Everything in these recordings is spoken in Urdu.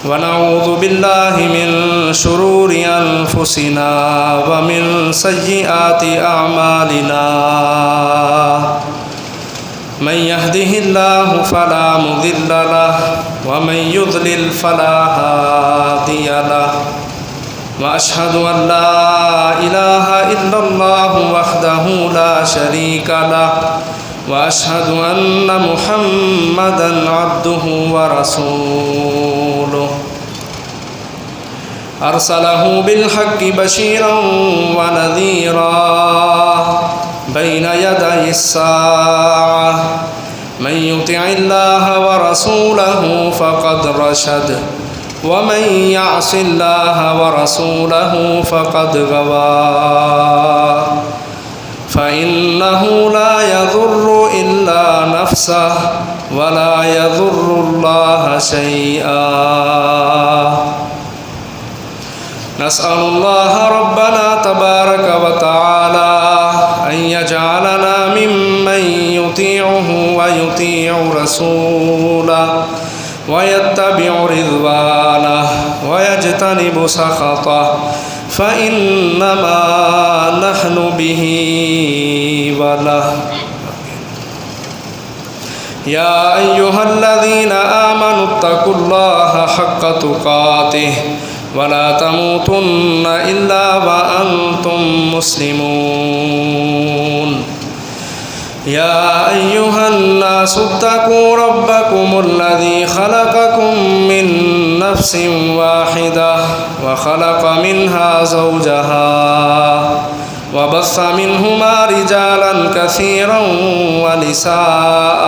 ونعوذ بالله من شرور أنفسنا ومن سيئات أعمالنا من يهده الله فلا مضل له ومن يضلل فلا هادي له وأشهد أن لا إله إلا الله وحده لا شريك له وأشهد أن محمدًا عبده ورسوله أرسله بالحق بشيرا ونذيرا بين يدي الساعة من يطع الله ورسوله فقد رشد ومن يعص الله ورسوله فقد غوى فإنه لا يضر إلا نفسه ولا يضر الله شيئا نسأل الله ربنا تبارك وتعالى أن يجعلنا ممن يطيعه ويطيع رسوله ويتبع رضوانه ويجتنب سخطه فإنما نحن به وله يا أيها الذين آمنوا اتقوا الله حق تقاته ولا تموتن إلا وأنتم مسلمون يا أيها الناس اتقوا ربكم الذي خلقكم من نفس واحدة وخلق منها زوجها وبث منهما رجالا كثيرا ونساء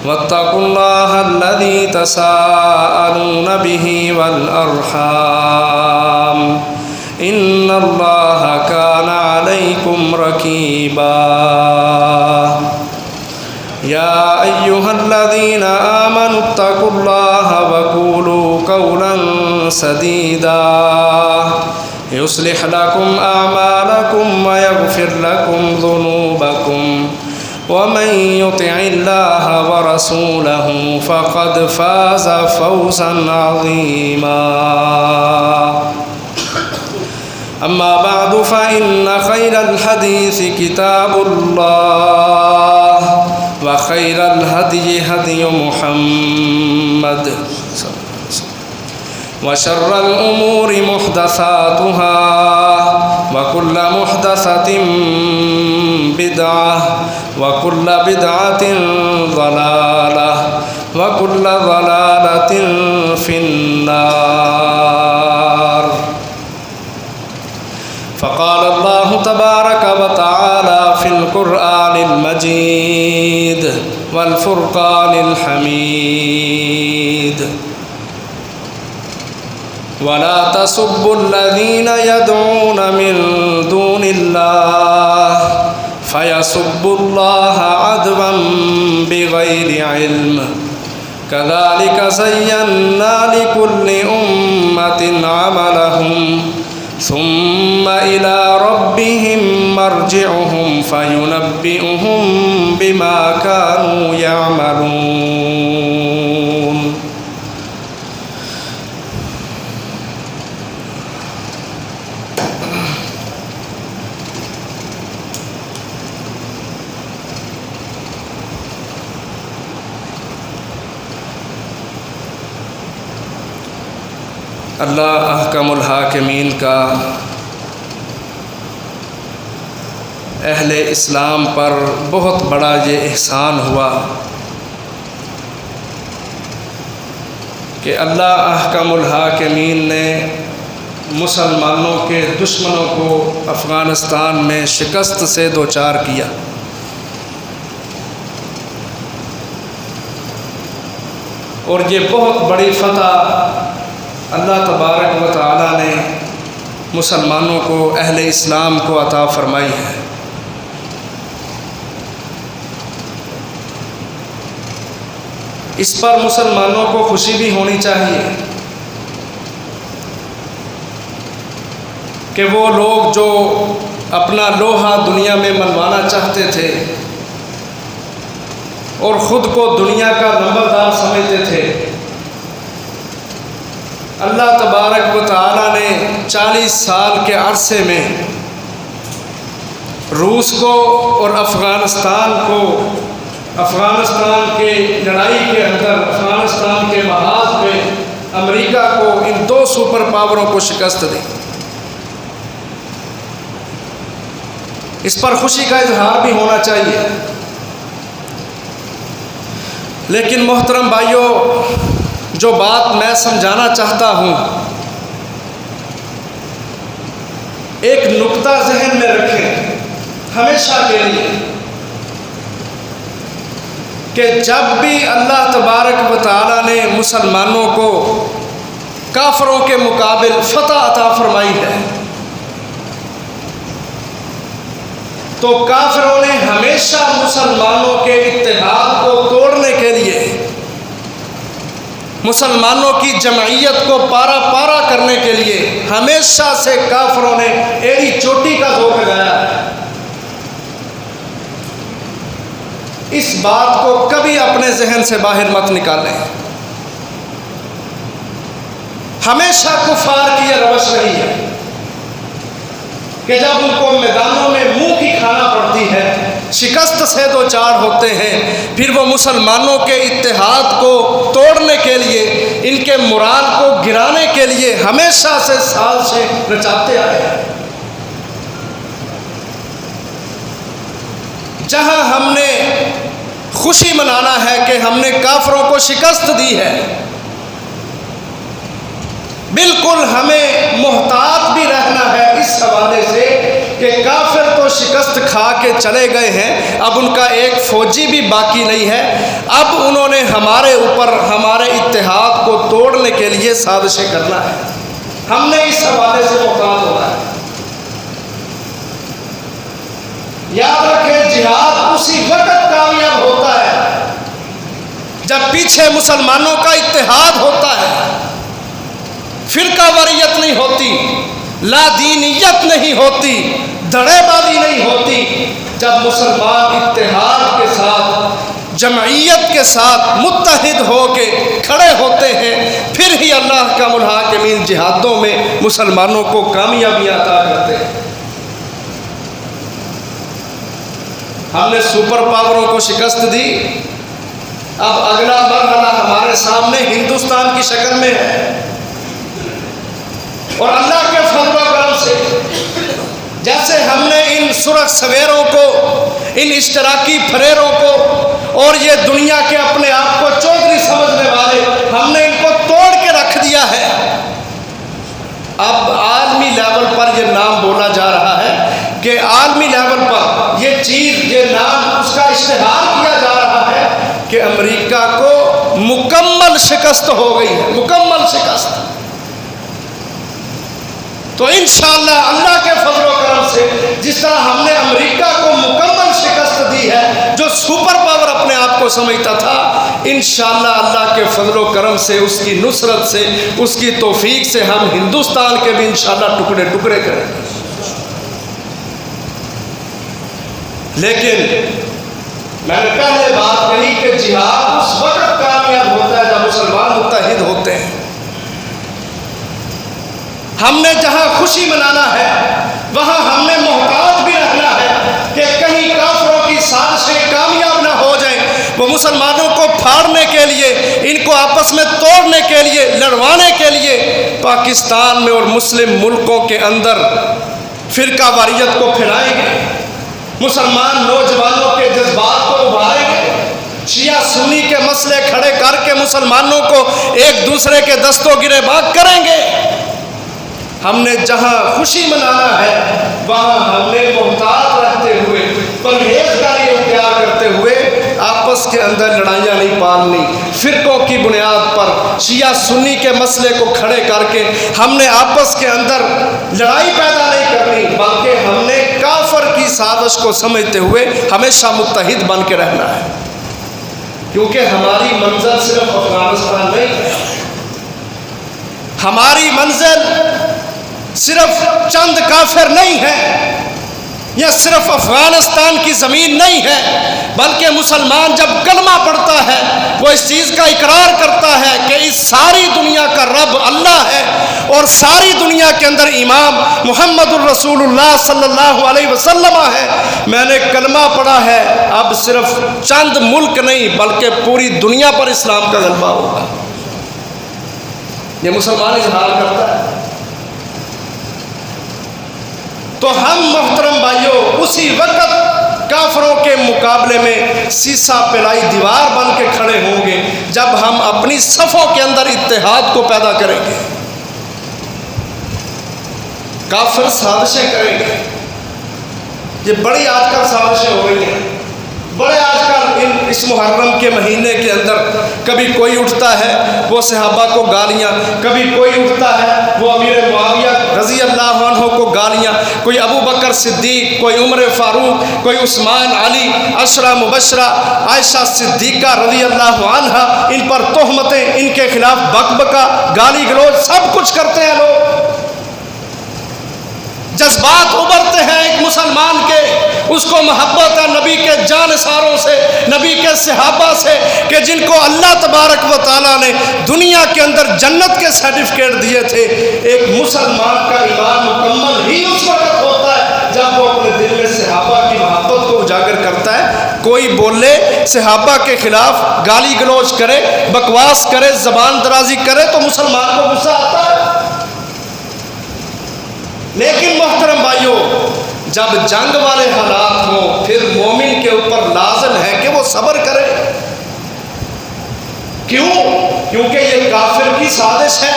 واتقوا الله الذي تساءلون به والأرحام إن الله كان عليكم رقيبا يا أيها الذين آمنوا اتقوا الله وقولوا قولا سديدا يصلح لكم أعمالكم ويغفر لكم ذنوبكم ومن يطع الله ورسوله فقد فاز فوزا عظيما أما بعد فإن خير الحديث كتاب الله وخير الهدي هدي محمد وشر الأمور محدثاتها وكل محدثة بدعة وكل بدعة ضلالة وكل ضلالة في النار فقال الله تبارك وتعالى في القرآن المجيد والفرقان الحميد ولا تسبوا الذين يدعون من دون الله فيسبوا الله عدوا بغير علم كذلك زينا لكل أمة عملهم ثم إلى ربهم مرجعهم فينبئهم بما كانوا يعملون اللہ احکم الحاکمین کا اہل اسلام پر بہت بڑا یہ احسان ہوا کہ اللہ احکم الحاکمین نے مسلمانوں کے دشمنوں کو افغانستان میں شکست سے دوچار کیا۔ اور یہ بہت بڑی فتح اللہ تبارک و تعالی نے مسلمانوں کو، اہل اسلام کو عطا فرمائی ہے۔ اس پر مسلمانوں کو خوشی بھی ہونی چاہیے کہ وہ لوگ جو اپنا لوہا دنیا میں منوانا چاہتے تھے اور خود کو دنیا کا نمبردار سمجھتے تھے، اللہ تبارک و تعالیٰ نے 40 سال کے عرصے میں روس کو اور افغانستان کے لڑائی کے اندر افغانستان کے محاذ پہ امریکہ کو ان 2 سپر پاوروں کو شکست دی۔ اس پر خوشی کا اظہار بھی ہونا چاہیے، لیکن محترم بھائیوں، جو بات میں سمجھانا چاہتا ہوں، ایک نقطہ ذہن میں رکھیں ہمیشہ کے لیے کہ جب بھی اللہ تبارک و تعالیٰ نے مسلمانوں کو کافروں کے مقابل فتح عطا فرمائی ہے تو کافروں نے ہمیشہ مسلمانوں کے اتحاد کو توڑنے کے لیے، مسلمانوں کی جمعیت کو پارا پارا کرنے کے لیے ہمیشہ سے کافروں نے ایڑی چوٹی کا زور لگایا ہے۔ اس بات کو کبھی اپنے ذہن سے باہر مت نکالیں۔ ہمیشہ کفار کی یہ روش رہی ہے کہ جب ان کو میدانوں میں منہ کی کھانا پڑتی ہے، شکست سے دو چار ہوتے ہیں، پھر وہ مسلمانوں کے اتحاد کو توڑنے کے لیے، ان کے مورال کو گرانے کے لیے ہمیشہ سے سازشیں رچاتے آئے ہیں۔ جہاں ہم نے خوشی منانا ہے کہ ہم نے کافروں کو شکست دی ہے، بالکل ہمیں محتاط بھی رہنا ہے اس حوالے سے کہ کافر تو شکست کھا کے چلے گئے ہیں، اب ان کا ایک فوجی بھی باقی نہیں ہے، اب انہوں نے ہمارے اوپر ہمارے اتحاد کو توڑنے کے لیے سازشیں کرنا ہے۔ ہم نے اس حوالے سے محتاط ہونا ہے۔ یاد رکھیں، جہاد اسی وقت کامیاب ہوتا ہے جب پیچھے مسلمانوں کا اتحاد ہوتا ہے، فرقہ واریت نہیں ہوتی، لا دینیت نہیں ہوتی، دھڑے بازی نہیں ہوتی۔ جب مسلمان اتحاد کے ساتھ، جمعیت کے ساتھ متحد ہو کے کھڑے ہوتے ہیں، پھر ہی اللہ کا الحاکمین جہادوں میں مسلمانوں کو کامیابیاں عطا کرتے ہیں۔ ہم نے سپر پاوروں کو شکست دی، اب اگلا مرحلہ ہمارے سامنے ہندوستان کی شکل میں ہے، اور اللہ کے فضل و کرم سے جیسے ہم نے ان سرخ سویروں کو، ان اشتراکی فریروں کو اور یہ دنیا کے اپنے آپ کو چودھری سمجھنے والے، ہم نے ان کو توڑ کے رکھ دیا ہے، اب عالمی لیول پر یہ نام بولا جا رہا ہے کہ عالمی لیول پر یہ چیز، یہ نام، اس کا اشتہار کیا جا رہا ہے کہ امریکہ کو مکمل شکست ہو گئی ہے، مکمل شکست۔ تو انشاءاللہ اللہ کے فضل و کرم سے جس طرح ہم نے امریکہ کو مکمل شکست دی ہے، جو سپر پاور اپنے آپ کو سمجھتا تھا، انشاءاللہ اللہ کے فضل و کرم سے، اس کی نصرت سے، اس کی توفیق سے ہم ہندوستان کے بھی انشاءاللہ ٹکڑے ٹکڑے کریں گے۔ لیکن میں نے پہلے بات کہی کہ جہاد اس وقت کامیاب ہوتا ہے جب مسلمان متحد ہوتے ہیں۔ ہم نے جہاں خوشی منانا ہے وہاں ہم نے محتاط بھی رہنا ہے کہ کہیں کافروں کی سازشیں کامیاب نہ ہو جائیں، وہ مسلمانوں کو پھاڑنے کے لیے، ان کو آپس میں توڑنے کے لیے، لڑوانے کے لیے پاکستان میں اور مسلم ملکوں کے اندر فرقہ واریت کو پھیلائیں گے، مسلمان نوجوانوں کے جذبات کو ابھاریں گے، شیعہ سنی کے مسئلے کھڑے کر کے مسلمانوں کو ایک دوسرے کے دستوں گریباں کریں گے۔ ہم نے جہاں خوشی منانا ہے وہاں ہم نے محتاط رہتے ہوئے، پرہیزگاری اختیار کرتے ہوئے آپس کے اندر لڑائیاں نہیں پالنی، فرقوں کی بنیاد پر شیعہ سنی کے مسئلے کو کھڑے کر کے ہم نے آپس کے اندر لڑائی پیدا نہیں کرنی، بلکہ ہم نے کافر کی سازش کو سمجھتے ہوئے ہمیشہ متحد بن کے رہنا ہے، کیونکہ ہماری منزل صرف افغانستان نہیں ہے، ہماری منزل صرف چند کافر نہیں ہے، یا صرف افغانستان کی زمین نہیں ہے، بلکہ مسلمان جب کلمہ پڑھتا ہے وہ اس چیز کا اقرار کرتا ہے کہ اس ساری دنیا کا رب اللہ ہے اور ساری دنیا کے اندر امام محمد الرسول اللہ صلی اللہ علیہ وسلم ہے، میں نے کلمہ پڑھا ہے، اب صرف چند ملک نہیں بلکہ پوری دنیا پر اسلام کا غلبہ ہوگا، یہ مسلمان اظہار کرتا ہے۔ تو ہم محترم بھائیوں اسی وقت کافروں کے مقابلے میں سیسا پلائی دیوار بن کے کھڑے ہوں گے جب ہم اپنی صفوں کے اندر اتحاد کو پیدا کریں گے۔ کافر سازشیں کریں گے، یہ بڑی آج کل سازشیں ہو رہی ہیں، بڑے آج کل اس محرم کے مہینے کے اندر کبھی کوئی اٹھتا ہے وہ صحابہ کو گالیاں، کبھی کوئی اٹھتا ہے وہ امیر معاویہ رضی اللہ عنہ کو گالیاں، کوئی ابو بکر صدیق، کوئی عمر فاروق، کوئی عثمان علی، عشرہ مبشرہ، عائشہ صدیقہ رضی اللہ عنہا، ان پر تہمتیں، ان کے خلاف بکبکا، گالی گلوچ سب کچھ کرتے ہیں لوگ۔ جذبات ابھرتے ہیں ایک مسلمان کے، اس کو محبت ہے نبی کے جانثاروں سے، نبی کے صحابہ سے، کہ جن کو اللہ تبارک و تعالیٰ نے دنیا کے اندر جنت کے سرٹیفکیٹ دیے تھے۔ ایک مسلمان کا ایمان مکمل ہی اس وقت ہوتا ہے جب وہ اپنے دل میں صحابہ کی محبت کو اجاگر کرتا ہے۔ کوئی بولے صحابہ کے خلاف گالی گلوچ کرے، بکواس کرے، زبان درازی کرے تو مسلمان کو غصہ آتا ہے۔ لیکن محترم بھائیوں جب جنگ والے حالات ہوں پھر مومن کے اوپر لازم ہے کہ وہ صبر کرے۔ کیوں؟ کیونکہ یہ کافر کی سازش ہے،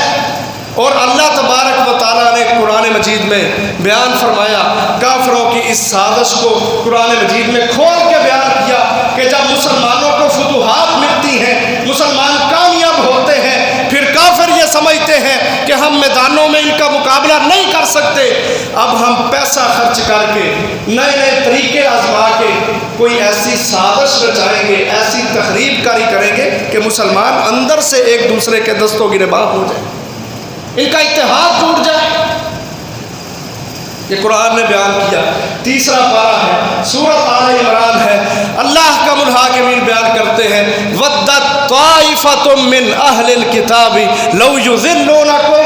اور اللہ تبارک و تعالیٰ نے قرآن مجید میں بیان فرمایا کافروں کی اس سازش کو، قرآن مجید میں کھول کے بیان کیا کہ جب مسلمانوں کو فتوحات ملتی ہیں، مسلمان کامیاب ہوتے ہیں، پھر کافر یہ سمجھتے ہیں کہ ہم میدانوں میں ان کا مقابلہ نہیں کر سکتے، اب ہم پیسہ خرچ کر کے نئے نئے طریقے آزما کے کوئی ایسی سازش رچائیں گے، ایسی تخریب کاری کریں گے کہ مسلمان اندر سے ایک دوسرے کے دستوں گرباں ہو جائیں، ان کا اتحاد ٹوٹ جائے۔ یہ قرآن نے بیان کیا، تیسرا پارہ ہے، سورۃ آل عمران ہے، اللہ کا الحاکمین بیان کرتے ہیں وَدَّتْ طَائِفَةٌ مِّنْ أَهْلِ الْكِتَابِ لَوْ يُضِلُّونَكُمْ،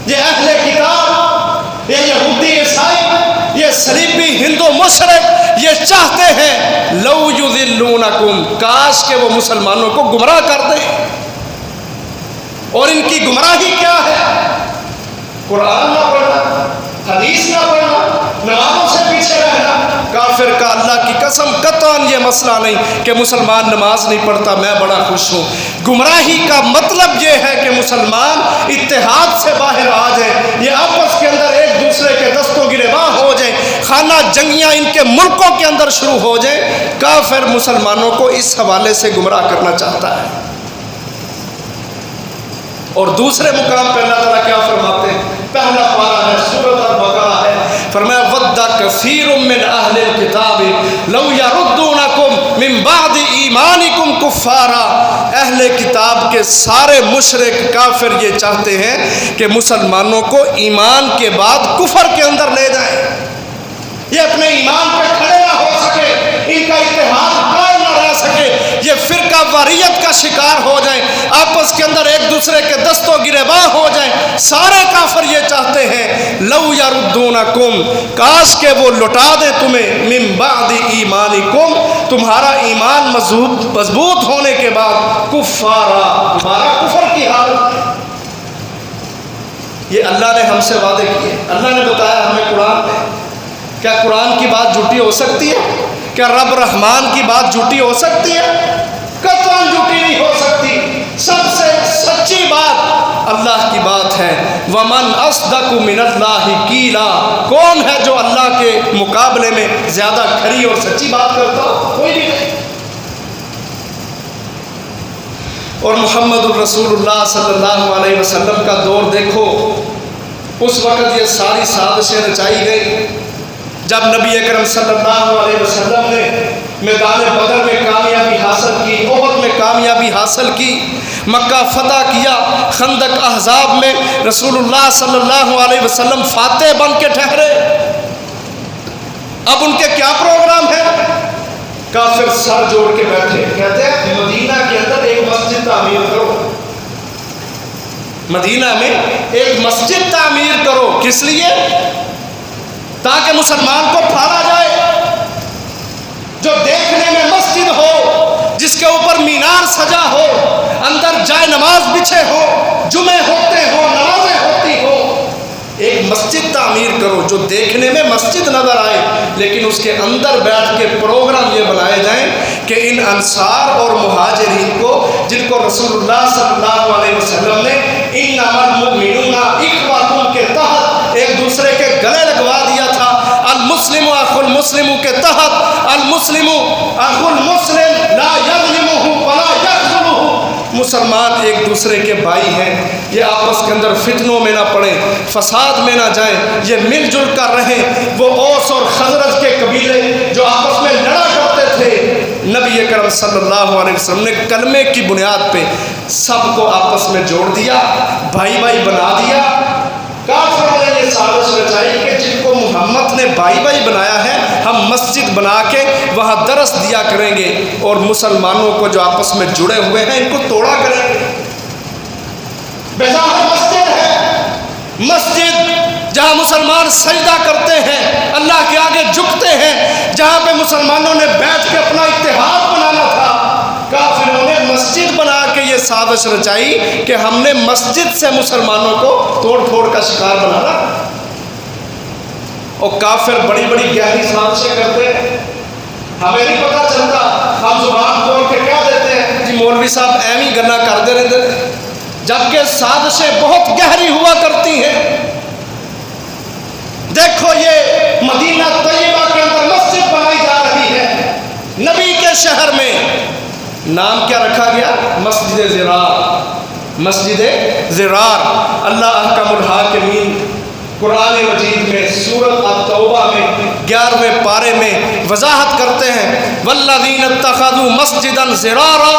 یہ اہل کتاب، یہ یہودی عیسائی، یہ صلیبی ہندو مشرک یہ چاہتے ہیں لَوْ يُضِلُّونَكُمْ، کاش کہ وہ مسلمانوں کو گمراہ کر دیں۔ اور ان کی گمراہی کیا ہے؟ قرآن نہ پڑھنا، حدیث نہ پڑھنا، نمازوں سے پیچھے رہنا۔ کافر کا اللہ کی قسم قطعاً یہ مسئلہ نہیں کہ مسلمان نماز نہیں پڑھتا میں بڑا خوش ہوں۔ گمراہی کا مطلب یہ ہے کہ مسلمان اتحاد سے باہر آ جائیں، یہ آپس کے اندر ایک دوسرے کے دستوں گرباں ہو جائیں، خانہ جنگیاں ان کے ملکوں کے اندر شروع ہو جائیں۔ کافر مسلمانوں کو اس حوالے سے گمراہ کرنا چاہتا ہے۔ اور دوسرے مقام پہ اللہ تعالیٰ کیا فرماتے ہیں؟ پہلا پارہ ہے، سورۃ البقرہ ہے، فرمایا وَدَّ كَثِيرٌ مِّنْ أَهْلِ الْكِتَابِ لَوْ يَرُدُّونَكُمْ مِّن بَعْدِ إِيمَانِكُمْ كُفَّارًا، اہل کتاب کے سارے مشرک کافر یہ چاہتے ہیں کہ مسلمانوں کو ایمان کے بعد کفر کے اندر لے جائیں، یہ اپنے ایمان پہ کھڑے نہ ہو سکے، ان کا اتحاد قائم نہ رہ سکے، یہ فرقہ واریت کا شکار ہو جائیں، آپس کے اندر ایک دوسرے کے دستوں گرباں ہو جائیں۔ سارے کافر یہ چاہتے ہیں لو یردونکم، کاش کہ وہ لٹا دیں تمہیں، من بعد ایمانکم، تمہارا ایمان مضبوط ہونے کے بعد، کفارا، تمہارا کفر کی حالت۔ یہ اللہ نے ہم سے وعدے کیے، اللہ نے بتایا ہمیں قرآن میں۔ کیا قرآن کی بات جھوٹی ہو سکتی ہے؟ کیا رب رحمان کی بات جھوٹی ہو سکتی ہے؟ قطعاً جھوٹی نہیں ہو سکتی۔ سب سے سچی بات اللہ کی بات ہے، وَمَنْ أَصْدَقُ مِنَ اللَّهِ قِيلًا، کون ہے جو اللہ کے مقابلے میں زیادہ کھری اور سچی بات کرتا ہو؟ کوئی بھی نہیں۔ اور محمد الرسول اللہ صلی اللہ علیہ وسلم کا دور دیکھو، اس وقت یہ ساری سازشیں رچائی گئی جب نبی اکرم صلی اللہ علیہ وسلم نے میدان بدر میں کامیابی حاصل کی، احد میں کامیابی حاصل کی، مکہ فتح کیا، خندق احزاب میں رسول اللہ صلی اللہ علیہ وسلم فاتح بن کے ٹھہرے۔ اب ان کے کیا پروگرام ہے؟ کافر سر جوڑ کے بیٹھے، کہتے ہیں مدینہ کے اندر ایک مسجد تعمیر کرو، مدینہ میں ایک مسجد تعمیر کرو، کس لیے؟ تاکہ مسلمان کو پھاڑا جائے، جو دیکھنے میں مسجد ہو، جس کے اوپر مینار سجا ہو، اندر جائے نماز بچھے ہو، جمعے ہوتے ہو، نمازیں ہوتی ہو، ایک مسجد تعمیر کرو جو دیکھنے میں مسجد نظر آئے، لیکن اس کے اندر بیٹھ کے پروگرام یہ بنائے جائیں کہ ان انصار اور مہاجرین کو، جن کو رسول اللہ صلی اللہ علیہ وسلم نے انما المؤمنون اخوۃ کے تحت ایک دوسرے کے گلے لگوا دیا تھا، المسلم اخو المسلم کے تحت، المسلم اخو المسلم لا یظلمہ ولا یخذلہ، مسلمان ایک دوسرے کے بھائی ہیں، یہ آپس کے اندر فتنوں میں نہ پڑیں، فساد میں نہ جائیں، یہ مل جل کر رہیں۔ وہ اوس اور خزرج کے قبیلے جو آپس میں لڑا کرتے تھے، نبی اکرم صلی اللہ علیہ وسلم نے کلمے کی بنیاد پہ سب کو آپس میں جوڑ دیا، بھائی بھائی بنا دیا۔ کافروں نے یہ سازش رچائی کہ جن کو محمد نے بھائی بھائی بنایا ہے، ہم مسجد بنا کے وہاں درس دیا کریں گے، اور مسلمانوں کو جو آپس میں جڑے ہوئے ہیں ان کو توڑا کریں گے۔ بظاہر مسجد ہے، مسجد جہاں مسلمان سجدہ کرتے ہیں، اللہ کے آگے جھکتے ہیں، جہاں پہ مسلمانوں نے بیٹھ کے اپنا اتحاد بنانا تھا، کافروں نے مسجد بنا کے یہ سازش رچائی کہ ہم نے مسجد سے مسلمانوں کو توڑ پھوڑ کا شکار بنانا۔ اور کافر بڑی بڑی گہری سازشیں کرتے ہیں، ہمیں نہیں پتہ چلتا، ہم زبان کھول کے کہہ دیتے ہیں جی مولوی صاحب ایویں گلا کرتے رہتے ہیں، جبکہ سازشیں بہت گہری ہوا کرتی ہیں۔ دیکھو یہ مدینہ طیبہ کے اندر مسجد بنائی جا رہی ہے، نبی کے شہر میں، نام کیا رکھا گیا؟ مسجد زرار، مسجد زرار۔ اللہ احکم الحاکمین قرآن مجید میں سورۃ التوبہ میں 11ویں پارے میں وضاحت کرتے ہیں، والذین اتخذوا مسجدا زرارا،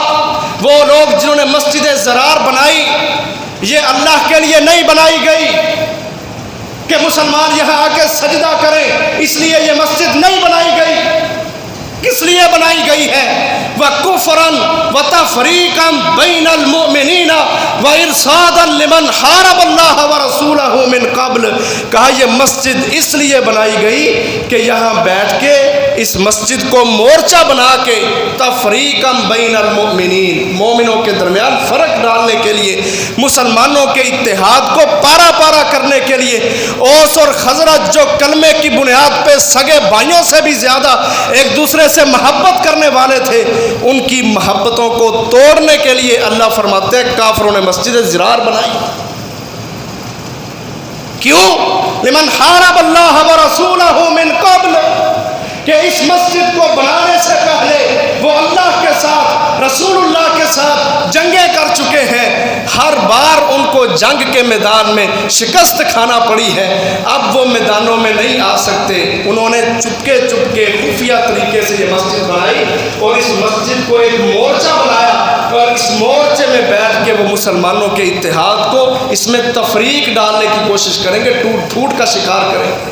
وہ لوگ جنہوں نے مسجد زرار بنائی، یہ اللہ کے لیے نہیں بنائی گئی کہ مسلمان یہاں آ کے سجدہ کریں، اس لیے یہ مسجد نہیں بنائی گئی۔ کس لیے بنائی گئی ہے؟ وَكُفْرًا وَتَفْرِيقًا بَيْنَ الْمُؤْمِنِينَ وَإِرْصَادًا لِمَنْ حَارَبَ اللَّهَ وَرَسُولَهُ مِنْ قَبْلِ، کہا یہ مسجد اس لیے بنائی گئی کہ یہاں بیٹھ کے اس مسجد کو مورچہ بنا کے تفریقاً بین المؤمنین، مومنوں کے درمیان فرق ڈالنے کے لیے، مسلمانوں کے اتحاد کو پارا پارا کرنے کے لیے، اوس اور خزرج جو کلمے کی بنیاد پہ سگے بھائیوں سے بھی زیادہ ایک دوسرے سے محبت کرنے والے تھے، ان کی محبتوں کو توڑنے کے لیے اللہ فرماتے ہیں کافروں نے مسجد زرار بنائی۔ کیوں؟ لمن حارب اللہ ورسولہ من قبل، کہ اس مسجد کو بنانے سے پہلے وہ اللہ کے ساتھ، رسول اللہ کے ساتھ جنگیں کر چکے ہیں، ہر بار ان کو جنگ کے میدان میں شکست کھانا پڑی ہے، اب وہ میدانوں میں نہیں آ سکتے، انہوں نے چپکے چپکے خفیہ طریقے سے یہ مسجد بنائی اور اس مسجد کو ایک مورچہ بنایا، اور اس مورچے میں بیٹھ کے وہ مسلمانوں کے اتحاد کو اس میں تفریق ڈالنے کی کوشش کریں گے، ٹوٹ پھوٹ کا شکار کریں گے۔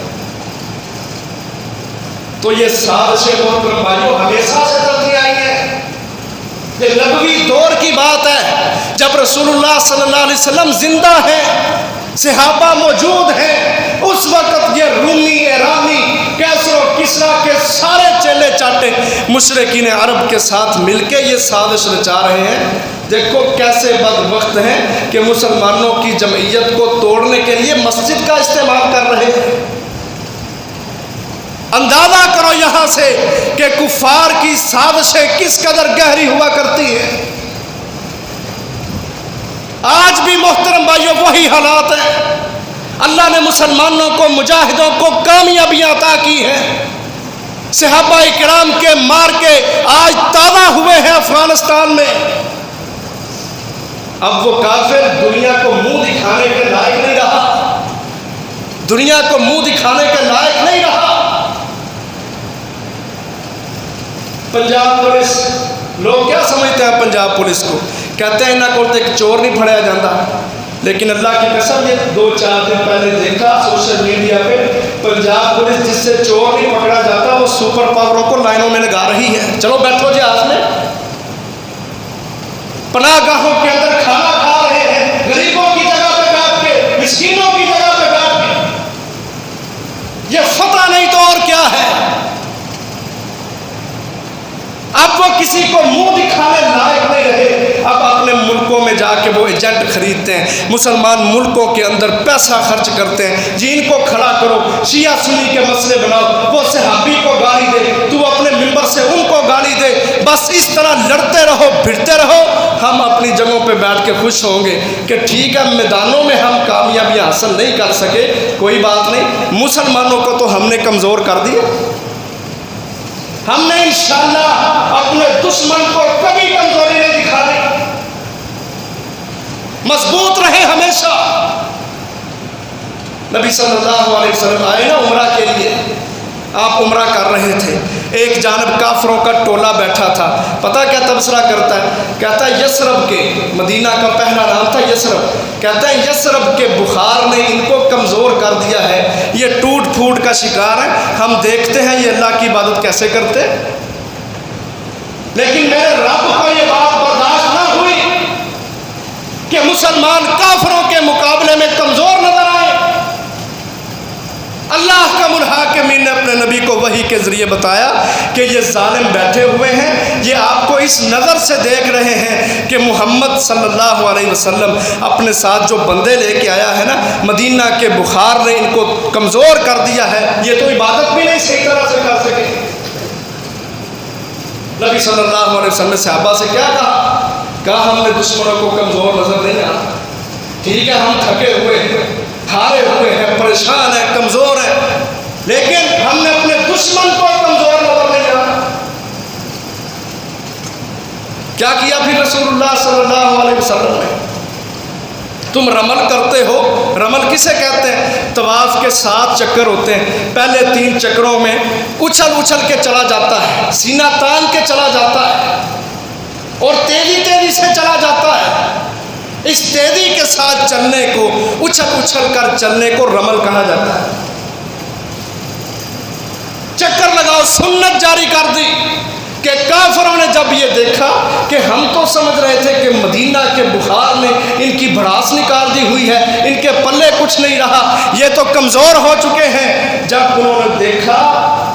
تو یہ سازشیں محترم بھائیوں ہمیشہ سے چلتی آئی ہیں، یہ نبوی دور کی بات ہے، جب رسول اللہ صلی اللہ علیہ وسلم زندہ ہیں، صحابہ موجود ہیں، اس وقت یہ رومی، ایرانی، کیسر و کسریٰ کے سارے چیلے چاٹے مشرکین عرب کے ساتھ مل کے یہ سازش رچا رہے ہیں۔ دیکھو کیسے بدبخت ہیں کہ مسلمانوں کی جمعیت کو توڑنے کے لیے مسجد کا استعمال کر رہے ہیں۔ اندازہ کرو یہاں سے کہ کفار کی سازشیں کس قدر گہری ہوا کرتی ہیں۔ آج بھی محترم بھائیوں وہی حالات ہیں، اللہ نے مسلمانوں کو، مجاہدوں کو کامیابیاں عطا کی ہیں، صحابہ کرام کے مار کے آج تازہ ہوئے ہیں افغانستان میں، اب وہ کافر دنیا کو منہ دکھانے کے لائق نہیں رہا، دنیا کو منہ دکھانے کے لائق نہیں رہا۔ پنجاب پولیس، لوگ کیا سمجھتے ہیں پنجاب پولیس کو؟ کہتے ہیں انہاں کو ایک چور نہیں پھڑیا جاتا، لیکن اللہ کی قسم یہ 2-4 دن پہلے دیکھا سوشل میڈیا پہ، پنجاب پولیس جس سے چور نہیں پکڑا جاتا وہ سپر پاوروں کو لائنوں میں لگا رہی ہے، چلو بیٹھو جہاز میں، پناہ گاہوں کے اندر کھانا کھا رہے ہیں، غریبوں کی جگہ کسی کو منہ دکھانے لائق نہیں رہے، اب اپنے ملکوں میں جا کے وہ ایجنٹ خریدتے ہیں، مسلمان ملکوں کے اندر پیسہ خرچ کرتے ہیں، جی ان کو کھڑا کرو، شیعہ سنی کے مسئلے بناؤ، وہ صحابی کو گالی دے، تو اپنے ممبر سے ان کو گالی دے، بس اس طرح لڑتے رہو بھڑتے رہو، ہم اپنی جگہوں پہ بیٹھ کے خوش ہوں گے کہ ٹھیک ہے میدانوں میں ہم کامیابیاں حاصل نہیں کر سکے، کوئی بات نہیں، مسلمانوں کو تو ہم نے کمزور کر دیا، ہم نے انشاءاللہ اپنے دشمن کو کبھی کمزوری نہیں دکھانی، مضبوط رہے ہمیشہ۔ نبی صلی اللہ علیہ وسلم آئے نا عمرہ کے لیے، آپ عمرہ کر رہے تھے، ایک جانب کافروں کا ٹولہ بیٹھا تھا، پتہ کیا تبصرہ کرتا ہے، کہتا ہے یثرب کے، مدینہ کا پہلا نام تھا یثرب، کہتا ہے یثرب کے بخار نے ان کو کمزور کر دیا ہے، یہ ٹوٹ پھوٹ کا شکار ہے، ہم دیکھتے ہیں یہ اللہ کی عبادت کیسے کرتے، لیکن میرے رب کو یہ بات برداشت نہ ہوئی کہ مسلمان کافروں کے مقابلے میں کمزور نظر آئے۔ اللہ کا الحاکمین نے اپنے نبی کو وحی کے ذریعے بتایا کہ یہ ظالم بیٹھے ہوئے ہیں، یہ آپ کو اس نظر سے دیکھ رہے ہیں کہ محمد صلی اللہ علیہ وسلم اپنے ساتھ جو بندے لے کے آیا ہے نا، مدینہ کے بخار نے ان کو کمزور کر دیا ہے، یہ تو عبادت بھی نہیں صحیح طرح سے کر سکے۔ نبی صلی اللہ علیہ وسلم نے صحابہ سے کیا کہا ہم نے دشمنوں کو کمزور نظر نہیں آتا، ٹھیک ہے ہم تھکے ہوئے ہیں، ہارے ہوئے ہیں، پریشان ہیں، کمزور ہیں، لیکن ہم نے اپنے دشمن کو کمزور نظر نہیں آتا۔ کیا کیا پھر رسول اللہ صلی اللہ علیہ وسلم نے؟ تم رمل کرتے ہو، رمل کسے کہتے ہیں؟ طواف کے 7 چکر ہوتے ہیں، پہلے 3 چکروں میں اچھل اچھل کے چلا جاتا ہے، سینہ تان کے چلا جاتا ہے اور تیزی تیزی سے چلا جاتا ہے، اس تیزی کے ساتھ چلنے کو، اچھل اچھل کر چلنے کو رمل کہا جاتا ہے۔ چکر لگاؤ، سنت جاری کر دی کہ کافروں نے جب یہ دیکھا کہ ہم تو سمجھ رہے تھے کہ مدینہ کے بخار نے ان کی بھڑاس نکال دی ہوئی ہے، ان کے پلے کچھ نہیں رہا، یہ تو کمزور ہو چکے ہیں، جب انہوں نے دیکھا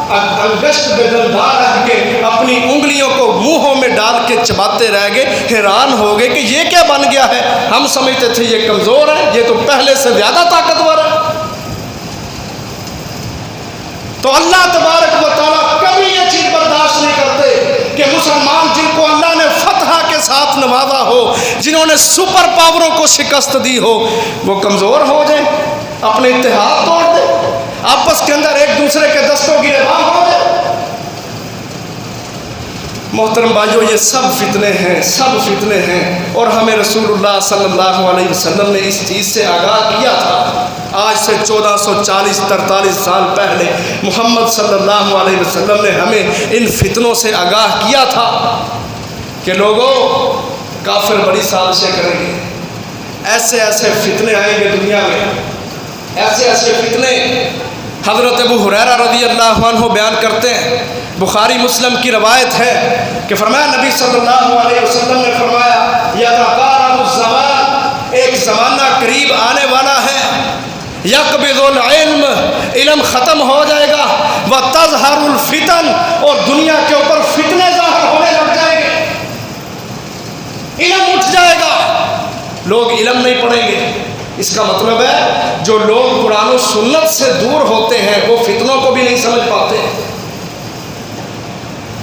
انگشت بدلدار رہ کے اپنی انگلیوں کو منہوں میں ڈال کے چباتے رہ گئے، حیران ہو گئے کہ یہ کیا بن گیا ہے، ہم سمجھتے تھے یہ کمزور ہے، یہ تو پہلے سے زیادہ طاقتور ہے۔ تو اللہ تبارک و تعالیٰ کبھی یہ چیز برداشت نہیں کرتے کہ مسلمان جن کو اللہ نے فتح کے ساتھ نوازا ہو، جنہوں نے سپر پاوروں کو شکست دی ہو، وہ کمزور ہو جائیں، اپنے اتحاد توڑ دیں، آپس کے اندر ایک دوسرے کے دستوں گریباں ہو جائیں۔ محترم بھائیو، یہ سب فتنے ہیں، سب فتنے ہیں، اور ہمیں رسول اللہ صلی اللہ علیہ وسلم نے اس چیز سے آگاہ کیا تھا۔ آج سے 1440-43 سال پہلے محمد صلی اللہ علیہ وسلم نے ہمیں ان فتنوں سے آگاہ کیا تھا کہ لوگوں، کافر بڑی سازشیں کریں گے، ایسے ایسے فتنے آئیں گے دنیا میں، ایسے ایسے فتنے۔ حضرت ابو ہریرہ رضی اللہ عنہ بیان کرتے ہیں، بخاری مسلم کی روایت ہے کہ فرمایا نبی صلی اللہ علیہ وسلم نے فرمایا یتقارب الزمان، ایک زمانہ قریب آنے والا ہے، یقبض العلم، علم ختم ہو جائے گا، وتظہر الفتن، اور دنیا کے اوپر فتنے ظاہر ہونے لگ جائیں گے، علم اٹھ جائے گا، لوگ علم نہیں پڑھیں گے۔ اس کا مطلب ہے جو لوگ قرآن و سنت سے دور ہوتے ہیں وہ فتنوں کو بھی نہیں سمجھ پاتے،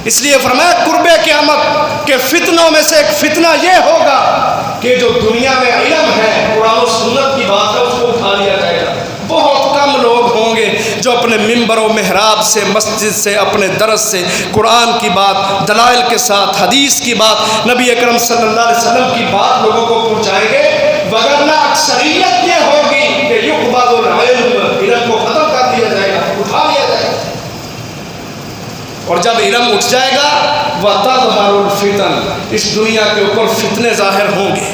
اس لیے فرمایا قرب قیامت کے فتنوں میں سے ایک فتنہ یہ ہوگا کہ جو دنیا میں علم ہے، قرآن و سنت کی بات ہے، اس کو اٹھا لیا جائے گا۔ بہت کم لوگ ہوں گے جو اپنے منبر و محراب سے، مسجد سے، اپنے درس سے قرآن کی بات، دلائل کے ساتھ حدیث کی بات، نبی اکرم صلی اللہ علیہ وسلم کی بات لوگوں کو پہنچائیں گے، وگرنہ اکثریت یہ ہوگی کہ یقبض العلم، علم کو ختم کر دیا جائے گا، اٹھا لیا جائے گا، اور جب علم اٹھ جائے گا وَتَظْهَرُ الْفِتَنُ، اس دنیا کے اوپر فتنے ظاہر ہوں گے،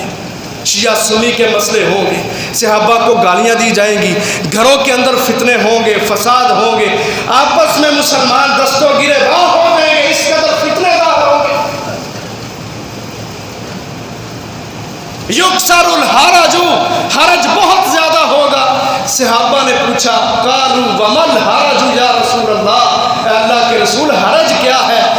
شیعہ سنی کے مسئلے ہوں گے، صحابہ کو گالیاں دی جائیں گی، گھروں کے اندر فتنے ہوں گے، فساد ہوں گے، آپس میں مسلمان دستوں گریباں ہو جائیں گے، اس قدر فتنے ظاہر ہوں گے۔ یکسر الحرج، حرج بہت زیادہ ہوگا۔ صحابہ نے پوچھا قالوا وما الحرج یا رسول اللہ، اے اللہ کے رسول حرج کیا ہے؟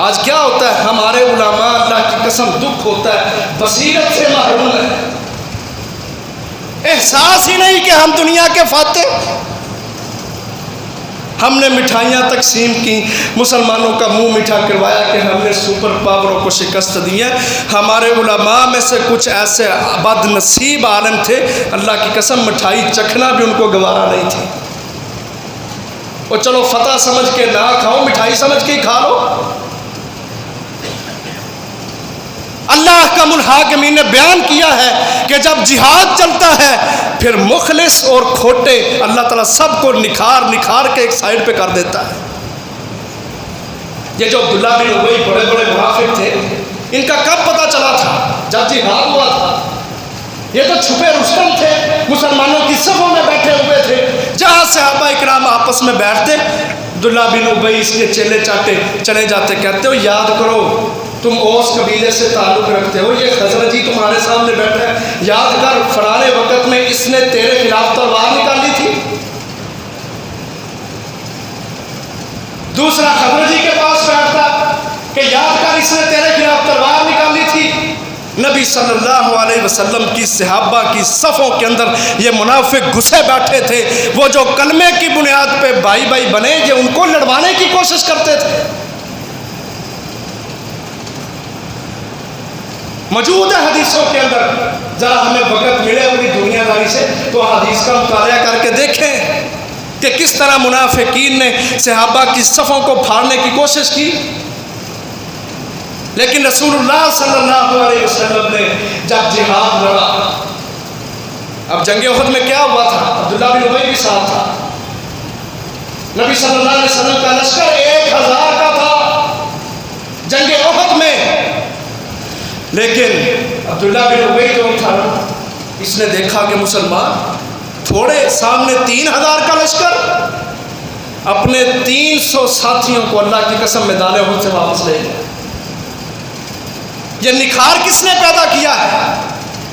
آج کیا ہوتا ہے، ہمارے علماء اللہ کی قسم دکھ ہوتا ہے بصیرت سے محروم ہے، احساس ہی نہیں کہ ہم دنیا کے فاتح۔ ہم نے مٹھائیاں تقسیم کی، مسلمانوں کا منہ میٹھا کروایا کہ ہم نے سپر پاوروں کو شکست دی ہے۔ ہمارے علماء میں سے کچھ ایسے بد نصیب عالم تھے، اللہ کی قسم مٹھائی چکھنا بھی ان کو گوارا نہیں تھی۔ اور چلو فتح سمجھ کے نہ کھاؤ، مٹھائی سمجھ کے ہی کھا لو۔ اللہ کا منحاکمین نے بیان کیا ہے کہ جب جہاد چلتا ہے پھر مخلص اور کھوٹے اللہ تعالیٰ سب کو نکھار کے ایک سائڈ پہ کر دیتا ہے۔ یہ جو عبداللہ بن ابی بڑے بڑے منافق تھے، ان کا کب پتہ چلا تھا؟ جب جہاد ہوا تھا۔ یہ تو چھپے رستم تھے، مسلمانوں کی صفوں میں بیٹھے ہوئے تھے، جہاں صحابہ اکرام آپس میں بیٹھتے، عبداللہ بن ابی اس کے چیلے چاٹے چلے جاتے، کہتے ہو یاد کرو تم اوس قبیلے سے تعلق رکھتے ہو، یہ خزرجی تمہارے سامنے بیٹھا ہے، یاد کر فلانے وقت میں اس نے تیرے خلاف تلوار نکالی تھی۔ دوسرا خزرجی کے پاس بیٹھتا کہ یاد کر اس نے تیرے خلاف تلوار نکالی تھی۔ نبی صلی اللہ علیہ وسلم کی صحابہ کی صفوں کے اندر یہ منافق گھسے بیٹھے تھے، وہ جو کلمے کی بنیاد پہ بھائی بھائی بنے، یہ ان کو لڑوانے کی کوشش کرتے تھے۔ موجود ہے حدیثوں کے اندر، ذرا ہمیں وقت ملے ہوئی دنیا داری سے تو حدیث کا مطالعہ کر کے دیکھیں کہ کس طرح منافقین نے صحابہ کی صفوں کو پھاڑنے کی کوشش کی۔ لیکن رسول اللہ صلی اللہ علیہ وسلم نے جب جہاد لڑا، اب جنگ احد میں کیا ہوا تھا؟ عبداللہ بن ابی بھی ساتھ تھا۔ نبی صلی اللہ علیہ وسلم کا لشکر 1000 کا تھا جنگ احد میں، لیکن عبداللہ بن ابی جو تھا اس نے دیکھا کہ مسلمان تھوڑے، سامنے 3000 کا لشکر، اپنے 300 ساتھیوں کو اللہ کی قسم میدان احد سے واپس لے گیا۔ یہ نکھار کس نے پیدا کیا ہے؟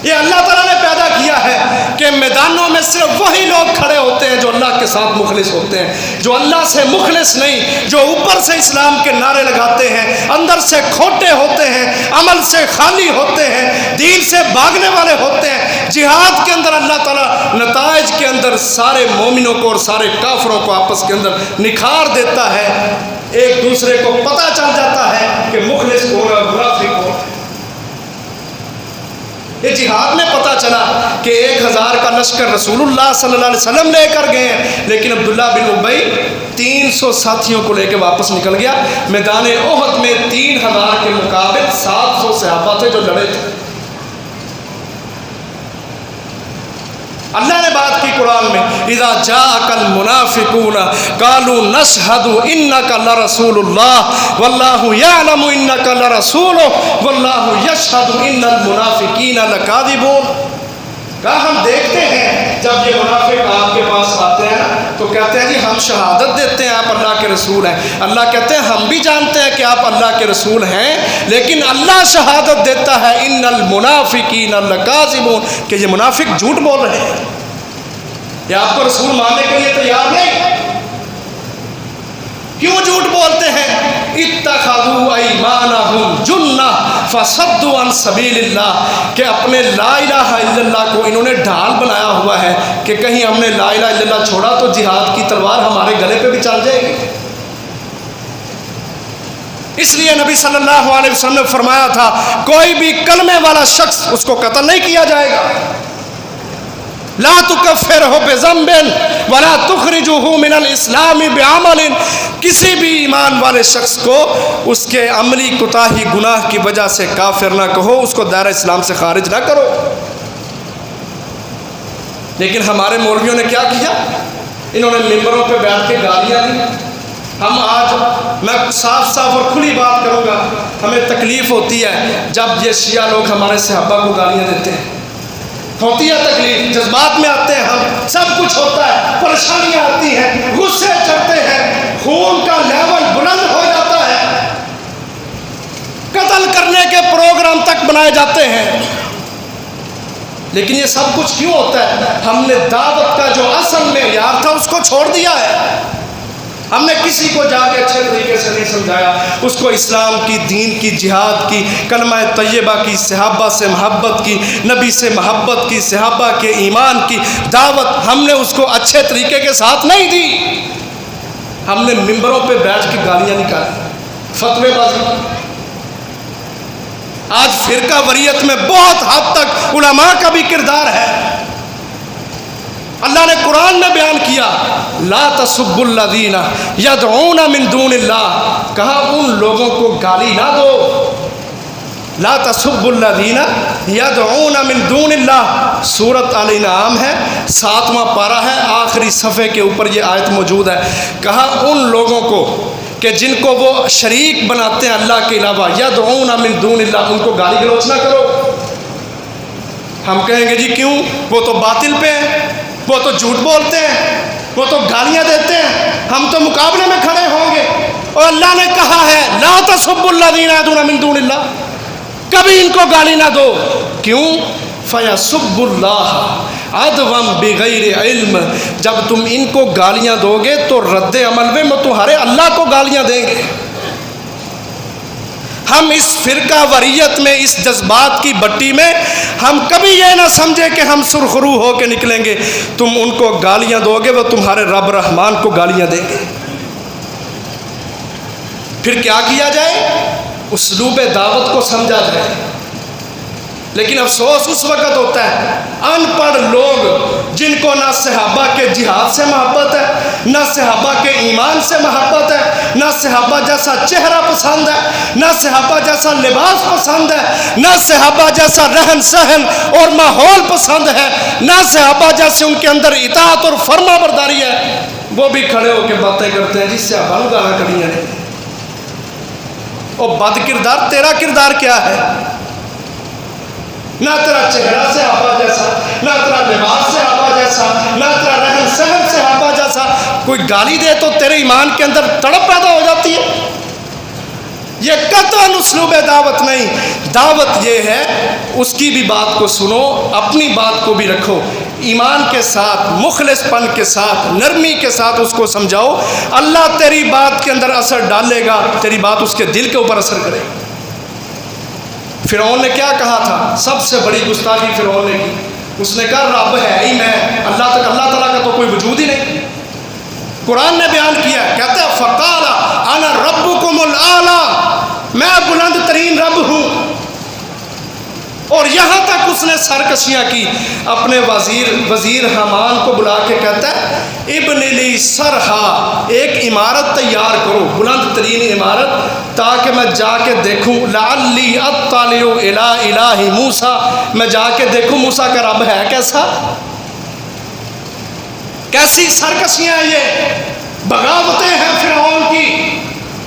یہ اللہ تعالیٰ نے پیدا کیا ہے کہ میدانوں میں صرف وہی لوگ کھڑے ہوتے ہیں جو اللہ کے ساتھ مخلص ہوتے ہیں، جو اللہ سے مخلص نہیں، جو اوپر سے اسلام کے نعرے لگاتے ہیں، اندر سے کھوٹے ہوتے ہیں، عمل سے خالی ہوتے ہیں، دین سے بھاگنے والے ہوتے ہیں۔ جہاد کے اندر اللہ تعالیٰ نتائج کے اندر سارے مومنوں کو اور سارے کافروں کو آپس کے اندر نکھار دیتا ہے، ایک دوسرے کو پتہ چل جاتا ہے کہ مخلص کون اور منافق کون۔ یہ جہاد میں پتہ چلا کہ 1000 کا لشکر رسول اللہ صلی اللہ علیہ وسلم لے کر گئے ہیں، لیکن عبداللہ بن ابی 300 ساتھیوں کو لے کے واپس نکل گیا۔ میدان احد میں 3000 کے مقابل 700 صحابہ تھے جو لڑے تھے۔ اللہ نے بات کی قرآن میں، اذا جاءک المنافقون قالوا نشهد انک لرسول اللہ واللہ یعلم انک لرسولہ واللہ یشہد ان المنافقین لکاذبون۔ کہا ہم دیکھتے ہیں جب یہ منافق آپ کے پاس آتے ہیں تو کہتے ہیں جی ہم شہادت دیتے ہیں آپ اللہ کے رسول ہیں۔ اللہ کہتے ہیں ہم بھی جانتے ہیں کہ آپ اللہ کے رسول ہیں، لیکن اللہ شہادت دیتا ہے ان المنافقین لکاذبون کہ یہ منافق جھوٹ بول رہے ہیں، یہ آپ کو رسول ماننے کے لیے تیار نہیں۔ کیوں جھوٹ بولتے ہیں؟ اتخذوا ایمانہم جنہ فصدوا عن سبیل اللہ، کہ اپنے لا الہ الا اللہ کو انہوں نے ڈھال بنایا ہوا ہے کہ کہیں ہم نے لا الہ الا اللہ چھوڑا تو جہاد کی تلوار ہمارے گلے پہ بھی چل جائے گی۔ اس لیے نبی صلی اللہ علیہ وسلم نے فرمایا تھا کوئی بھی کلمے والا شخص اس کو قتل نہیں کیا جائے گا۔ لا تکفرہ بذنب ولا تخرجہ من الاسلام بعمل، کسی بھی ایمان والے شخص کو اس کے عملی کوتاہی گناہ کی وجہ سے کافر نہ کہو، اس کو دائرہ اسلام سے خارج نہ کرو۔ لیکن ہمارے مولویوں نے کیا کیا؟ انہوں نے ممبروں پہ بیٹھ کے گالیاں دی۔ ہم آج، میں صاف صاف اور کھلی بات کروں گا، ہمیں تکلیف ہوتی ہے جب یہ شیعہ لوگ ہمارے صحابہ کو گالیاں دیتے ہیں، ہوتی ہے تکلیف، جذبات میں آتے ہیں ہم، سب کچھ ہوتا ہے، پریشانیاں آتی ہیں، غصے چڑھتے ہیں، خون کا لیول بلند ہو جاتا ہے، قتل کرنے کے پروگرام تک بنائے جاتے ہیں۔ لیکن یہ سب کچھ کیوں ہوتا ہے؟ ہم نے دعوت کا جو اصل معیار تھا اس کو چھوڑ دیا ہے۔ ہم نے کسی کو جا کے اچھے طریقے سے نہیں سمجھایا، اس کو اسلام کی، دین کی، جہاد کی، کلمہ طیبہ کی، صحابہ سے محبت کی، نبی سے محبت کی، صحابہ کے ایمان کی دعوت ہم نے اس کو اچھے طریقے کے ساتھ نہیں دی۔ ہم نے ممبروں پہ بیٹھ کے گالیاں نکالی، فتوے بازی۔ آج فرقہ وریت میں بہت حد تک علماء کا بھی کردار ہے۔ اللہ نے قرآن میں بیان کیا، لا تسبوا الذین یدعون من دون اللہ، کہا ان لوگوں کو گالی نہ دو۔ لا تسبوا الذین یدعون من دون اللہ، سورۃ الانعام ہے، 7واں پارہ ہے، آخری صفحے کے اوپر یہ آیت موجود ہے۔ کہا ان لوگوں کو کہ جن کو وہ شریک بناتے ہیں اللہ کے علاوہ، یدعون من دون اللہ، ان کو گالی گلوچ نہ کرو۔ ہم کہیں گے جی کیوں؟ وہ تو باطل پہ ہیں، وہ تو جھوٹ بولتے ہیں، وہ تو گالیاں دیتے ہیں، ہم تو مقابلے میں کھڑے ہوں گے۔ اور اللہ نے کہا ہے لا تسبوا الذین یدعون من دون اللہ، کبھی ان کو گالی نہ دو۔ کیوں؟ فَيَسُبُّ اللَّهَ عَدْوًا بِغَيْرِ علم، جب تم ان کو گالیاں دو گے تو رد عمل میں تمہارے اللہ کو گالیاں دیں گے۔ ہم اس فرقہ وریت میں، اس جذبات کی بٹی میں ہم کبھی یہ نہ سمجھے کہ ہم سرخرو ہو کے نکلیں گے۔ تم ان کو گالیاں دو گے، وہ تمہارے رب رحمان کو گالیاں دیں گے۔ پھر کیا کیا جائے؟ اسلوب دعوت کو سمجھا جائے۔ لیکن افسوس اس وقت ہوتا ہے ان پڑھ لوگ جن کو نہ صحابہ کے جہاد سے محبت ہے، نہ صحابہ کے ایمان سے محبت ہے، نہ صحابہ جیسا چہرہ پسند ہے، نہ صحابہ جیسا لباس پسند ہے، نہ صحابہ جیسا رہن سہن اور ماحول پسند ہے، نہ صحابہ جیسے ان کے اندر اطاعت اور فرما برداری ہے، وہ بھی کھڑے ہو کے باتیں کرتے ہیں جس سے ابھن گانا کڑیاں نے۔ اور بد کردار، تیرا کردار کیا ہے؟ نہ تیرا چہرہ صحابہ جیسا، نہ تیرا لباس صحابہ جیسا، نہ تیرا رہن سہن صحابہ جیسا۔ کوئی گالی دے تو تیرے ایمان کے اندر تڑپ پیدا ہو جاتی ہے۔ یہ قطعاً اسلوب دعوت نہیں۔ دعوت یہ ہے اس کی بھی بات کو سنو، اپنی بات کو بھی رکھو، ایمان کے ساتھ، مخلص پن کے ساتھ، نرمی کے ساتھ اس کو سمجھاؤ۔ اللہ تیری بات کے اندر اثر ڈالے گا، تیری بات اس کے دل کے اوپر اثر کرے گا۔ فرعون نے کیا کہا تھا؟ سب سے بڑی گستاخی فرعون نے کی، اس نے کہا رب ہے ہی میں، اللہ تعالیٰ کا تو کوئی وجود ہی نہیں۔ قرآن نے بیان کیا، کہتا ہے فقال انا ربکم الاعلی، میں بلند ترین رب ہوں۔ اور یہاں تک اس نے سرکشیاں کی، اپنے وزیر حامان کو بلا کے کہتا ہے ابن لی سرحا، ایک عمارت تیار کرو، بلند ترین عمارت، تاکہ میں جا کے دیکھوں، لعلی اطلع الی الہ موسیٰ، میں جا کے دیکھوں موسیٰ کا رب ہے کیسا۔ کیسی سرکشیاں، یہ بغاوتیں ہیں فرعون کی۔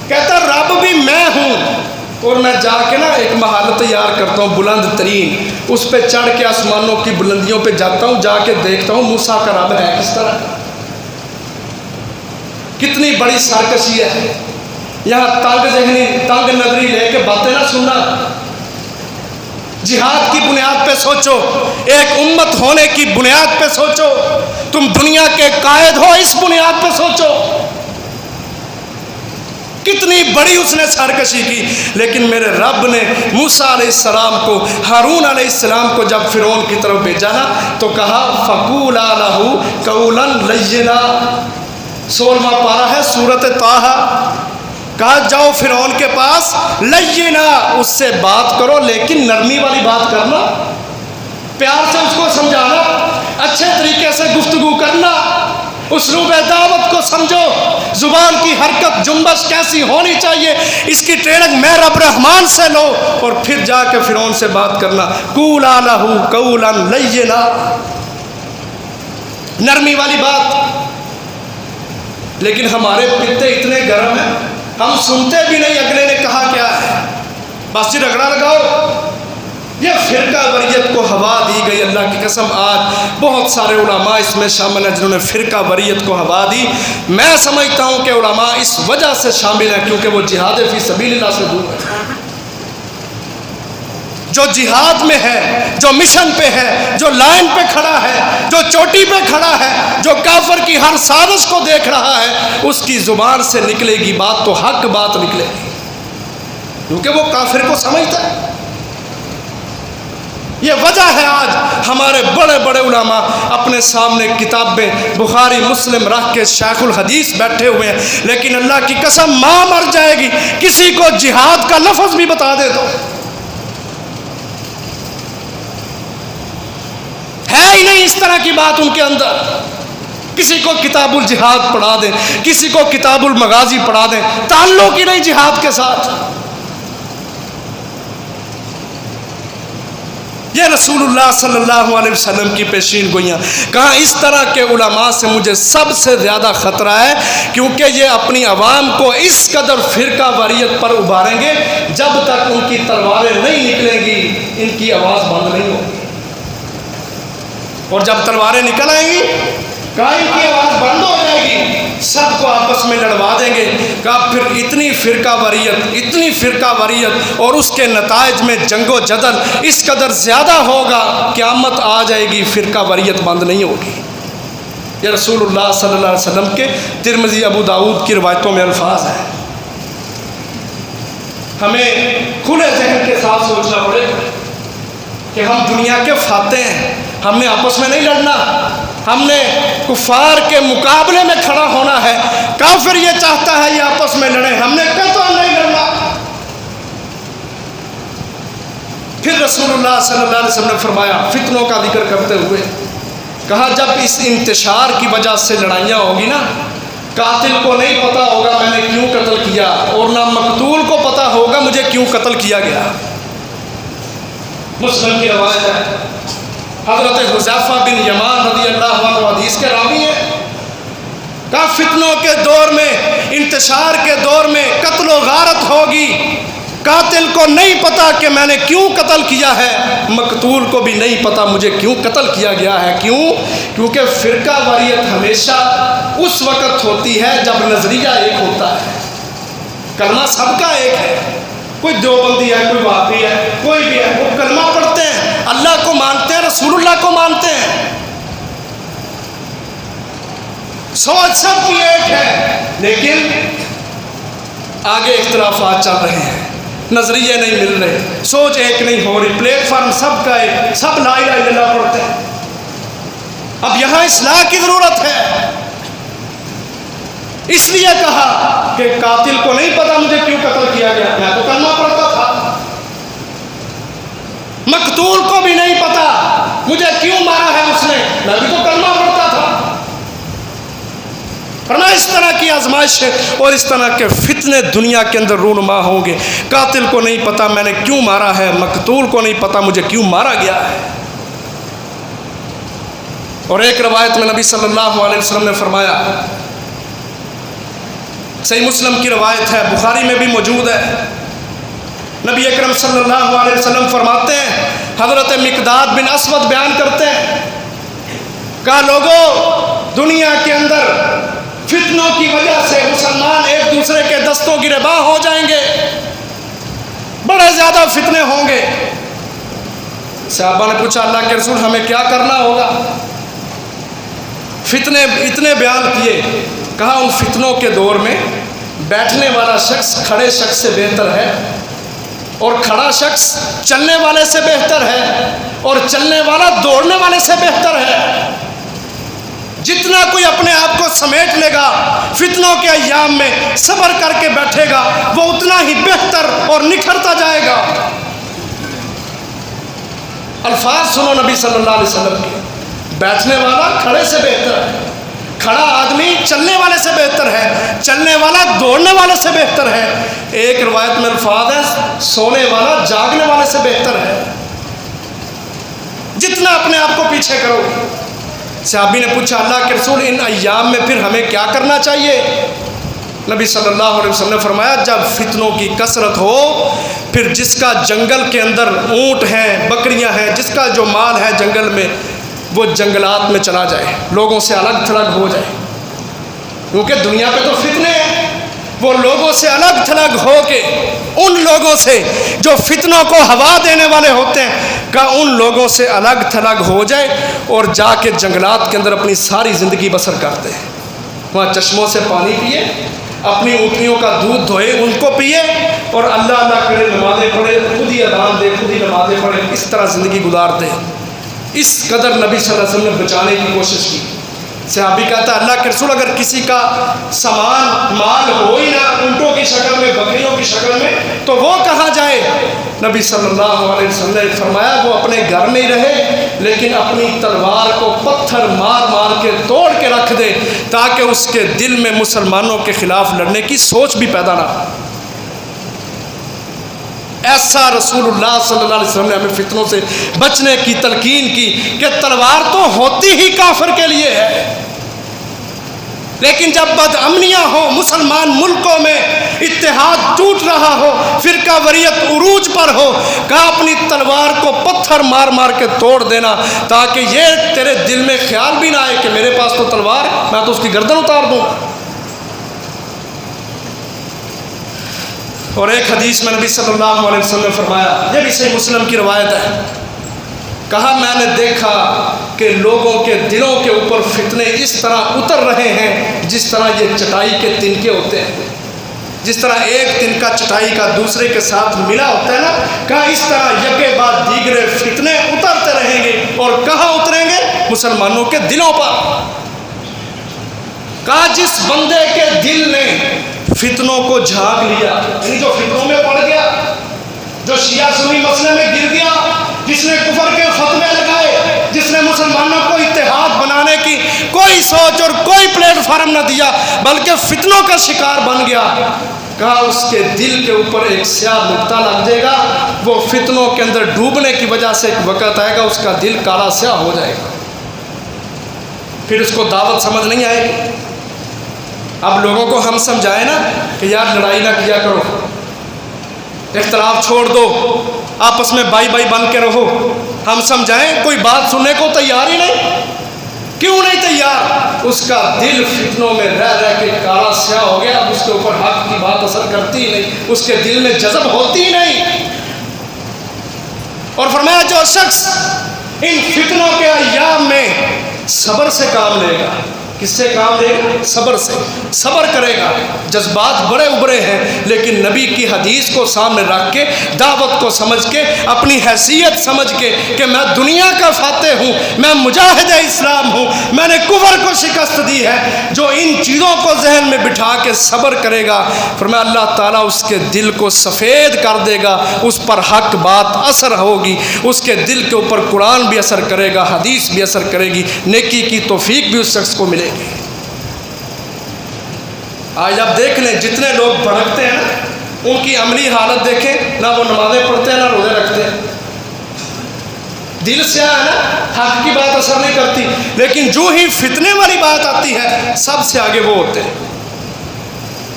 کہتا رب بھی میں ہوں، اور میں جا کے نا ایک محل تیار کرتا ہوں بلند ترین، اس پہ چڑھ کے آسمانوں کی بلندیوں پہ جاتا ہوں، جا کے دیکھتا ہوں موسیٰ کا رب ہے کس طرح۔ کتنی بڑی سرکشی ہے۔ یہاں تنگ ذہنی، تنگ نظری لے کے باتیں نہ سننا، جہاد کی بنیاد پہ سوچو، ایک امت ہونے کی بنیاد پہ سوچو، تم دنیا کے قائد ہو اس بنیاد پہ سوچو۔ کتنی بڑی اس نے سرکشی کی، لیکن میرے رب نے موسیٰ علیہ السلام کو، ہارون علیہ السلام کو جب فرعون کی طرف بھیجا نا تو کہا فَقُولَا لَهُ قَوْلًا لَيِّنًا، 16واں پارہ ہے سورۃ طٰہٰ۔ کہا جاؤ فرعون کے پاس، لینا، اس سے بات کرو لیکن نرمی والی بات کرنا، پیار سے اس کو سمجھانا، اچھے طریقے سے گفتگو کرنا، اسلوب دعوت کو سمجھو، زبان کی حرکت جنبش کیسی ہونی چاہیے اس کی ٹریننگ میں رب رحمان سے لو، اور پھر جا کے فرعون سے بات کرنا۔ قولا لہ قولا لینا، نرمی والی بات۔ لیکن ہمارے پتے اتنے گرم ہیں، ہم سنتے بھی نہیں اگلے نے کہا کیا ہے، بس جی رگڑا لگاؤ۔ یہ فرقہ وریت کو ہوا دی گئی، اللہ کی قسم آج بہت سارے علماء اس میں شامل ہیں جنہوں نے فرقہ وریت کو ہوا دی۔ میں سمجھتا ہوں کہ علماء اس وجہ سے شامل ہیں کیونکہ وہ جہاد فی سبیل اللہ سے دور ہیں۔ جو جہاد میں ہے، جو مشن پہ ہے، جو لائن پہ کھڑا ہے، جو چوٹی پہ کھڑا ہے، جو کافر کی ہر سازش کو دیکھ رہا ہے، اس کی زبان سے نکلے گی بات تو حق بات نکلے گی، کیونکہ وہ کافر کو سمجھتا ہے۔ یہ وجہ ہے آج ہمارے بڑے بڑے علماء اپنے سامنے کتابیں بخاری مسلم رکھ کے شیخ الحدیث بیٹھے ہوئے ہیں، لیکن اللہ کی قسم ماں مر جائے گی کسی کو جہاد کا لفظ بھی بتا دے دو، ہے ہی نہیں اس طرح کی بات ان کے اندر۔ کسی کو کتاب الجہاد پڑھا دیں، کسی کو کتاب المغازی پڑھا دیں، تعلق ہی نہیں جہاد کے ساتھ۔ یہ رسول اللہ صلی اللہ علیہ وسلم کی پیشین گوئیاں۔ کہاں اس طرح کے علماء سے مجھے سب سے زیادہ خطرہ ہے، کیونکہ یہ اپنی عوام کو اس قدر فرقہ واریت پر ابھاریں گے، جب تک ان کی تلواریں نہیں نکلیں گی ان کی آواز بند نہیں ہوگی، اور جب تلواریں نکل آئیں گی کہاں ان کی آواز بند ہو جائے گی، سب کو آپس میں لڑوا دیں گے۔ کہا پھر اتنی فرقہ واریت اور اس کے نتائج میں جنگ و جدل اس قدر زیادہ ہوگا، قیامت آ جائے گی فرقہ واریت بند نہیں ہوگی۔ یہ رسول اللہ صلی اللہ علیہ وسلم کے ترمذی ابو داؤد کی روایتوں میں الفاظ ہیں۔ ہمیں کھلے ذہن کے ساتھ سوچنا پڑے کہ ہم دنیا کے فاتح ہیں، ہم نے آپس میں نہیں لڑنا، ہم نے کفار کے مقابلے میں کھڑا ہونا ہے۔ کافر یہ چاہتا ہے یہ آپس میں لڑیں، ہم نے قطعاً نہیں لڑنا۔ پھر رسول اللہ صلی اللہ علیہ وسلم نے فرمایا فتنوں کا ذکر کرتے ہوئے، کہا جب اس انتشار کی وجہ سے لڑائیاں ہوگی نا، قاتل کو نہیں پتا ہوگا میں نے کیوں قتل کیا، اور نہ مقتول کو پتا ہوگا مجھے کیوں قتل کیا گیا۔ مسلم کی روایت ہے، حضرت حذیفہ بن یمان رضی اللہ عنہ حدیث کے راوی ہیں، کہا فتنوں کے دور میں، انتشار کے دور میں قتل و غارت ہوگی، قاتل کو نہیں پتا کہ میں نے کیوں قتل کیا ہے، مقتول کو بھی نہیں پتا مجھے کیوں قتل کیا گیا ہے۔ کیوں؟ کیونکہ فرقہ واریت ہمیشہ اس وقت ہوتی ہے جب نظریہ ایک ہوتا ہے، کلمہ سب کا ایک ہے، کوئی دیوبندی ہے، کوئی وہابی ہے، کوئی بھی ہے، وہ کلمہ پڑھتے ہیں، اللہ کو مانتے ہیں، رسول اللہ کو مانتے ہیں، سوچ سب کی ایک ہے، لیکن آگے اختلافات چل رہے ہیں، نظریے نہیں مل رہے، سوچ ایک نہیں ہو رہی، پلیٹ فارم سب کا ایک، سب لا الہ الا اللہ پڑھتے ہیں۔ اب یہاں اصلاح کی ضرورت ہے، اس لیے کہا کہ قاتل کو نہیں پتا مجھے کیوں قتل کیا گیا، میں تو کلمہ پڑھتا تھا، مقتول کو بھی نہیں پتا مجھے کیوں مارا ہے اس نے، میں بھی تو کلمہ پڑھتا تھا۔ ورنہ اس طرح کی آزمائش اور اس طرح کے فتنے دنیا کے اندر رونما ہوں گے، قاتل کو نہیں پتا میں نے کیوں مارا ہے، مقتول کو نہیں پتا مجھے کیوں مارا گیا ہے۔ اور ایک روایت میں نبی صلی اللہ علیہ وسلم نے فرمایا، صحیح مسلم کی روایت ہے، بخاری میں بھی موجود ہے، نبی اکرم صلی اللہ علیہ وسلم فرماتے ہیں، حضرت مقداد بن اسود بیان کرتے ہیں، کہا لوگوں دنیا کے اندر فتنوں کی وجہ سے مسلمان ایک دوسرے کے دستوں گرباں ہو جائیں گے، بڑے زیادہ فتنے ہوں گے۔ صحابہ نے پوچھا اللہ کے رسول ہمیں کیا کرنا ہوگا؟ فتنے اتنے بیان کیے، کہا ان فتنوں کے دور میں بیٹھنے والا شخص کھڑے شخص سے بہتر ہے، اور کھڑا شخص چلنے والے سے بہتر ہے، اور چلنے والا دوڑنے والے سے بہتر ہے۔ جتنا کوئی اپنے آپ کو سمیٹ لے گا فتنوں کے ایام میں، صبر کر کے بیٹھے گا، وہ اتنا ہی بہتر اور نکھرتا جائے گا۔ الفاظ سنو نبی صلی اللہ علیہ وسلم کے، بیٹھنے والا کھڑے سے بہتر ہے، کھڑا آدمی چلنے والے سے بہتر ہے، چلنے والا دوڑنے والے سے بہتر ہے۔ ایک روایت میں الفاظ ہے سونے والا جاگنے والے سے بہتر ہے۔ جتنا اپنے آپ کو پیچھے کرو۔ صحابی نے پوچھا اللہ کے رسول ان ایام میں پھر ہمیں کیا کرنا چاہیے؟ نبی صلی اللہ علیہ وسلم نے فرمایا جب فتنوں کی کثرت ہو، پھر جس کا جنگل کے اندر اونٹ ہیں، بکریاں ہیں، جس کا جو مال ہے جنگل میں، وہ جنگلات میں چلا جائے، لوگوں سے الگ تھلگ ہو جائے، کیونکہ دنیا پہ تو فتنے ہیں، وہ لوگوں سے الگ تھلگ ہو کے، ان لوگوں سے جو فتنوں کو ہوا دینے والے ہوتے ہیں، کہ ان لوگوں سے الگ تھلگ ہو جائے اور جا کے جنگلات کے اندر اپنی ساری زندگی بسر کرتے ہیں، وہاں چشموں سے پانی پیے، اپنی اونٹنیوں کا دودھ دھوئے، ان کو پیے، اور اللہ اللہ کرے، نمازیں پڑھے، خود ہی اذان دے، خود ہی نمازیں پڑھے، اس طرح زندگی گزار دے۔ اس قدر نبی صلی اللہ علیہ وسلم نے بچانے کی کوشش کی۔ صحابی کہتا ہے اللہ کے رسول اگر کسی کا سامان مال ہو ہی نہ اونٹوں کی شکل میں، بکریوں کی شکل میں، تو وہ کہاں جائے؟ نبی صلی اللہ علیہ وسلم نے فرمایا وہ اپنے گھر میں ہی رہے، لیکن اپنی تلوار کو پتھر مار مار کے توڑ کے رکھ دے، تاکہ اس کے دل میں مسلمانوں کے خلاف لڑنے کی سوچ بھی پیدا نہ ہو۔ ایسا رسول اللہ صلی اللہ علیہ وسلم نے ہمیں فتنوں سے بچنے کی تلقین کی کہ تلوار تو ہوتی ہی کافر کے لیے ہے، لیکن جب بد امنیاں ہوں، مسلمان ملکوں میں اتحاد ٹوٹ رہا ہو، فرقہ واریت عروج پر ہو، کہا اپنی تلوار کو پتھر مار مار کے توڑ دینا، تاکہ یہ تیرے دل میں خیال بھی نہ آئے کہ میرے پاس تو تلوار ہے، میں تو اس کی گردن اتار دوں۔ اور ایک حدیث میں نبی صلی اللہ علیہ وسلم نے فرمایا، یہ بھی صحیح مسلم کی روایت ہے، کہا میں نے دیکھا کہ لوگوں کے دلوں کے اوپر فتنے اس طرح اتر رہے ہیں جس طرح یہ چٹائی کے تنکے ہوتے ہیں، جس طرح ایک تنکا چٹائی کا دوسرے کے ساتھ ملا ہوتا ہے نا، کہا اس طرح یکے بعد دیگرے فتنے اترتے رہیں گے، اور کہاں اتریں گے؟ مسلمانوں کے دلوں پر۔ کہا جس بندے کے دل نے فتنوں کو جھانک لیا، یعنی جو فتنوں میں پڑ گیا، جو شیعہ سنی مسئلے میں گر گیا، جس نے کفر کے فتوے لگائے، جس نے مسلمانوں کو اتحاد بنانے کی کوئی سوچ اور کوئی پلیٹ فارم نہ دیا، بلکہ فتنوں کا شکار بن گیا، کہا اس کے دل کے اوپر ایک سیاہ نقطہ لگ جائے گا، وہ فتنوں کے اندر ڈوبنے کی وجہ سے ایک وقت آئے گا اس کا دل کالا سیاہ ہو جائے گا، پھر اس کو دعوت سمجھ نہیں آئے گی۔ اب لوگوں کو ہم سمجھائیں نا کہ یار لڑائی نہ کیا کرو، اختلاف چھوڑ دو، آپس میں بائی بائی بن کے رہو، ہم سمجھائیں، کوئی بات سننے کو تیار ہی نہیں۔ کیوں نہیں تیار؟ اس کا دل فتنوں میں رہ رہ کے کالا سیاہ ہو گیا، اب اس کے اوپر حق کی بات اثر کرتی ہی نہیں، اس کے دل میں جذب ہوتی ہی نہیں۔ اور فرمایا جو شخص ان فتنوں کے ایام میں صبر سے کام لے گا، کس سے کام لے گا؟ صبر سے، صبر کرے گا۔ جذبات بڑے ابھرے ہیں، لیکن نبی کی حدیث کو سامنے رکھ کے، دعوت کو سمجھ کے، اپنی حیثیت سمجھ کے کہ میں دنیا کا فاتح ہوں، میں مجاہد اسلام ہوں، میں نے کفر کو شکست دی ہے، جو ان چیزوں کو ذہن میں بٹھا کے صبر کرے گا، فرمایا اللہ تعالیٰ اس کے دل کو سفید کر دے گا، اس پر حق بات اثر ہوگی، اس کے دل کے اوپر قرآن بھی اثر کرے گا، حدیث بھی اثر کرے گی، نیکی کی توفیق بھی اس شخص کو ملے گی۔ آج آپ دیکھ لیں جتنے لوگ بھڑکتے ہیں نا، ان کی عملی حالت دیکھیں، نہ وہ نمازیں پڑھتے ہیں نہ روزے رکھتے ہیں، دل سے ہے نا، حق کی بات اثر نہیں کرتی، لیکن جو ہی فتنے والی بات آتی ہے سب سے آگے وہ ہوتے ہیں،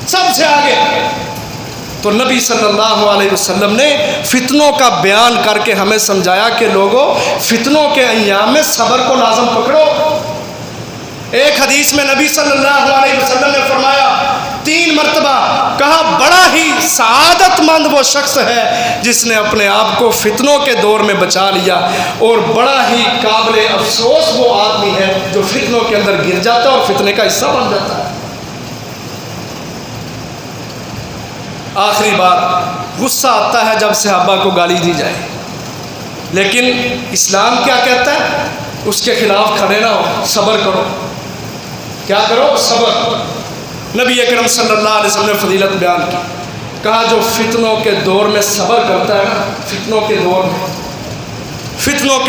سب سے آگے۔ تو نبی صلی اللہ علیہ وسلم نے فتنوں کا بیان کر کے ہمیں سمجھایا کہ لوگوں فتنوں کے ایام میں صبر کو لازم پکڑو۔ ایک حدیث میں نبی صلی اللہ علیہ وسلم نے فرمایا 3 مرتبہ، کہا بڑا ہی سعادت مند وہ شخص ہے جس نے اپنے آپ کو فتنوں کے دور میں بچا لیا، اور بڑا ہی قابل افسوس وہ آدمی ہے جو فتنوں کے اندر گر جاتا ہے اور فتنے کا حصہ بن جاتا ہے۔ آخری بات، غصہ آتا ہے جب صحابہ کو گالی دی جائے، لیکن اسلام کیا کہتا ہے؟ اس کے خلاف کھڑے نہ ہو، صبر کرو۔ کیا کرو؟ صبر۔ نبی اکرم صلی اللہ علیہ وسلم نے فضیلت بیان کی، کہا جو فتنوں کے دور میں صبر کرتا ہے نا، فتنوں کے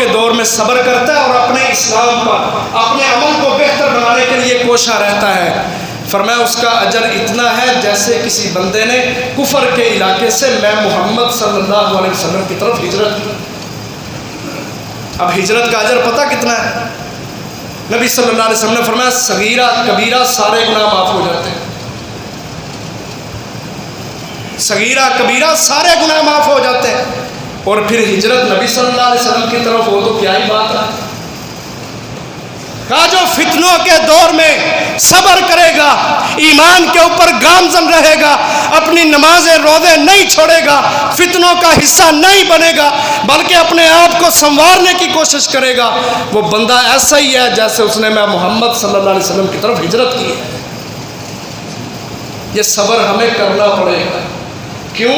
دور میں صبر کرتا ہے اور اپنے اسلام پر، اپنے عمل کو بہتر بنانے کے لیے کوشاں رہتا ہے، فرمایا اس کا اجر اتنا ہے جیسے کسی بندے نے کفر کے علاقے سے میں محمد صلی اللہ علیہ وسلم کی طرف ہجرت کی۔ اب ہجرت کا اجر پتہ کتنا ہے؟ نبی صلی اللہ علیہ وسلم نے فرمایا صغیرہ کبیرہ سارے گناہ معاف ہو جاتے ہیں، صغیرہ کبیرہ سارے گناہ معاف ہو جاتے ہیں، اور پھر ہجرت نبی صلی اللہ علیہ وسلم کی طرف ہو تو کیا ہی بات ہے۔ کہا جو فتنوں کے دور میں صبر کرے گا، ایمان کے اوپر گامزن رہے گا، اپنی نمازیں روزے نہیں چھوڑے گا، فتنوں کا حصہ نہیں بنے گا، بلکہ اپنے آپ کو سنوارنے کی کوشش کرے گا، وہ بندہ ایسا ہی ہے جیسے اس نے میں محمد صلی اللہ علیہ وسلم کی طرف ہجرت کی ہے۔ یہ صبر ہمیں کرنا پڑے گا، کیوں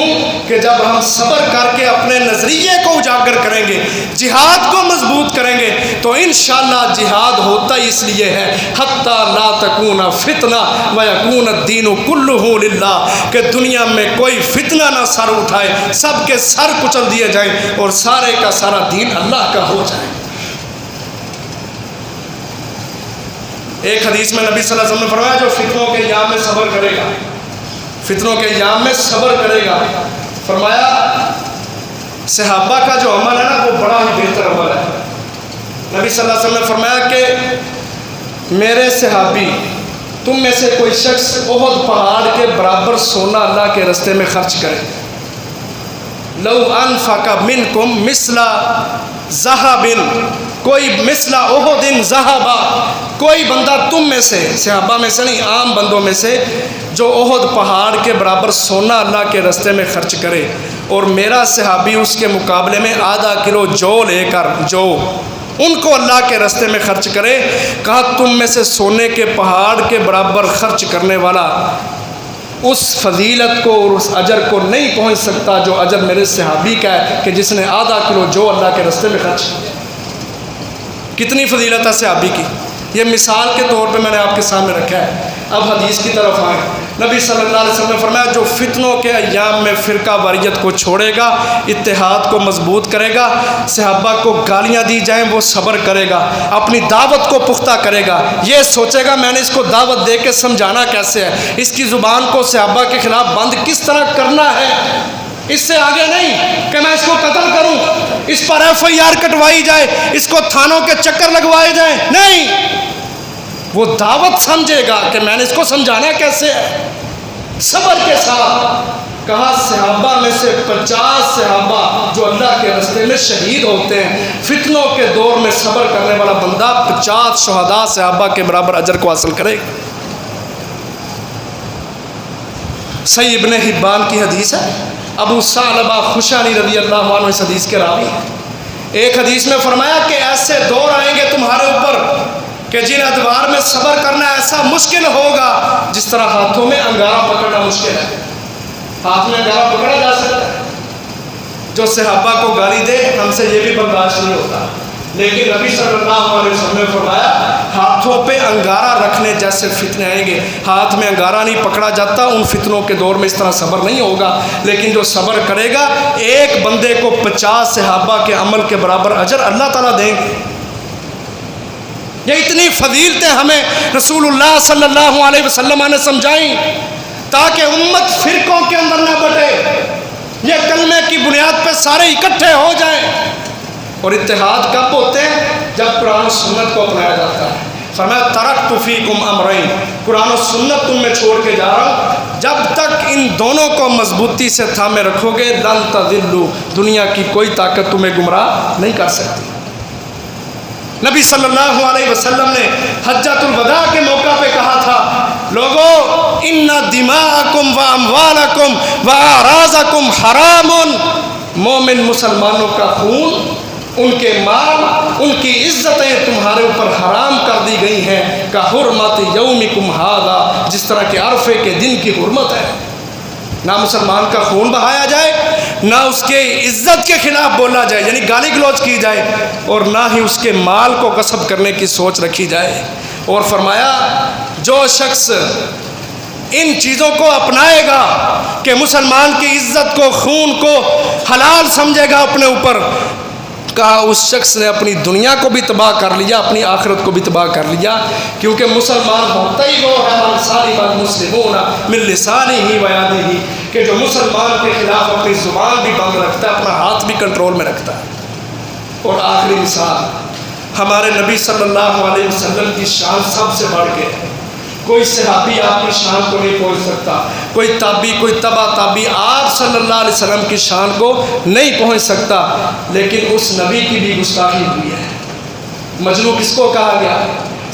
کہ جب ہم صبر کر کے اپنے نظریے کو اجاگر کریں گے، جہاد کو مضبوط کریں گے، تو انشاءاللہ جہاد ہوتا ہی اس لیے ہے حتی لا تکون فتنہ ویکون الدین کلہ للہ، کہ دنیا میں کوئی فتنہ نہ سر اٹھائے، سب کے سر کچل دیے جائیں اور سارے کا سارا دین اللہ کا ہو جائے۔ ایک حدیث میں نبی صلی اللہ علیہ وسلم نے فرمایا جو فتنوں کے ایام میں صبر کرے گا، فتنوں کے ایام میں صبر کرے گا، فرمایا صحابہ کا جو عمل ہے نا وہ بڑا ہی بہتر عمل ہے۔ نبی صلی اللہ علیہ وسلم نے فرمایا کہ میرے صحابی تم میں سے کوئی شخص احد پہاڑ کے برابر سونا اللہ کے راستے میں خرچ کرے، لو انفق منکم مثل ذہب، کوئی مثل احد ذہبا، کوئی بندہ تم میں سے، صحابہ میں سے نہیں، عام بندوں میں سے، جو احد پہاڑ کے برابر سونا اللہ کے راستے میں خرچ کرے اور میرا صحابی اس کے مقابلے میں آدھا کلو جو لے کر جو ان کو اللہ کے راستے میں خرچ کرے، کہا تم میں سے سونے کے پہاڑ کے برابر خرچ کرنے والا اس فضیلت کو اور اس اجر کو نہیں پہنچ سکتا جو اجر میرے صحابی کا ہے کہ جس نے آدھا کلو جو اللہ کے راستے میں خرچ کیا۔ کتنی فضیلت ہے صحابی کی، یہ مثال کے طور پہ میں نے آپ کے سامنے رکھا ہے۔ اب حدیث کی طرف آئیں، نبی صلی اللہ علیہ وسلم نے فرمایا جو فتنوں کے ایام میں فرقہ واریت کو چھوڑے گا، اتحاد کو مضبوط کرے گا، صحابہ کو گالیاں دی جائیں وہ صبر کرے گا، اپنی دعوت کو پختہ کرے گا، یہ سوچے گا میں نے اس کو دعوت دے کے سمجھانا کیسے ہے، اس کی زبان کو صحابہ کے خلاف بند کس طرح کرنا ہے، اس سے آگے نہیں کہ میں اس کو قتل کروں، اس پر FIR کٹوائی جائے، اس کو تھانوں کے چکر لگوائے جائیں، نہیں، وہ دعوت سمجھے گا کہ میں نے اس کو سمجھانا کیسے ہے، صبر کے ساتھ۔ کہا صحابہ میں سے 50 صحابہ جو اللہ کے راستے میں شہید ہوتے ہیں، فتنوں کے دور میں صبر کرنے والا بندہ 50 شہداء صحابہ کے برابر اجر کو حاصل کرے گا۔ صحیح ابن حبان کی حدیث ہے، ابو ثعلبہ خشنی رضی اللہ عنہ اس حدیث کے راوی ہیں۔ ایک حدیث میں فرمایا کہ ایسے دور آئیں گے تمہارے اوپر کہ جن ادوار میں صبر کرنا ایسا مشکل ہوگا جس طرح ہاتھوں میں انگارہ پکڑنا مشکل ہے۔ ہاتھ میں انگارہ پکڑا جا سکتا ہے، جو صحابہ کو گالی دے ہم سے یہ بھی برداشت نہیں ہوتا، لیکن نبی صلی اللہ علیہ وسلم نے فرمایا ہاتھوں پہ انگارہ رکھنے جیسے فتنے آئیں گے، ہاتھ میں انگارہ نہیں پکڑا جاتا، ان فتنوں کے دور میں اس طرح صبر نہیں ہوگا، لیکن جو صبر کرے گا ایک بندے کو 50 صحابہ کے عمل کے برابر اجر اللہ تعالیٰ دیں گے۔ یہ اتنی فضیلتیں ہمیں رسول اللہ صلی اللہ علیہ وسلم نے سمجھائیں تاکہ امت فرقوں کے اندر نہ بٹے، یہ کلمے کی بنیاد پہ سارے اکٹھے ہو جائیں۔ اور اتحاد کب ہوتے ہیں؟ جب قرآن و سنت کو اپنایا جاتا ہے۔ فرمایا ترکت فیکم امرین، قرآن و سنت تم میں چھوڑ کے جا رہا ہوں، جب تک ان دونوں کو مضبوطی سے تھامے رکھو گے لن تضلوا، دنیا کی کوئی طاقت تمہیں گمراہ نہیں کر سکتی۔ نبی صلی اللہ علیہ وسلم نے حجۃ الوداع کے موقع پہ کہا تھا لوگو ان دماءکم و اموالکم و اعراضکم حرام، مومن مسلمانوں کا خون، ان کے مال، ان کی عزتیں تمہارے اوپر حرام کر دی گئی ہیں کا حرمت یومکم ھذا، جس طرح کہ عرفے کے دن کی حرمت ہے۔ نہ مسلمان کا خون بہایا جائے، نہ اس کے عزت کے خلاف بولا جائے یعنی گالی گلوچ کی جائے، اور نہ ہی اس کے مال کو غصب کرنے کی سوچ رکھی جائے۔ اور فرمایا جو شخص ان چیزوں کو اپنائے گا کہ مسلمان کی عزت کو، خون کو حلال سمجھے گا اپنے اوپر، کہا اس شخص نے اپنی دنیا کو بھی تباہ کر لیا، اپنی آخرت کو بھی تباہ کر لیا، کیونکہ مسلمان ہوتا ہی وہ ہے من سلم المسلمون من لسانہ و یدہ، کہ جو مسلمان کے خلاف اپنی زبان بھی بند رکھتا ہے، اپنا ہاتھ بھی کنٹرول میں رکھتا ہے۔ اور آخری مثال، ہمارے نبی صلی اللہ علیہ وسلم کی شان سب سے بڑھ کے، کوئی صحابی آپ کی شان کو نہیں پہنچ سکتا، کوئی تابعی، کوئی تبع تابعی آپ صلی اللہ علیہ وسلم کی شان کو نہیں پہنچ سکتا، لیکن اس نبی کی بھی گستاخی ہوئی ہے۔ مجنون کس کو کہا گیا؟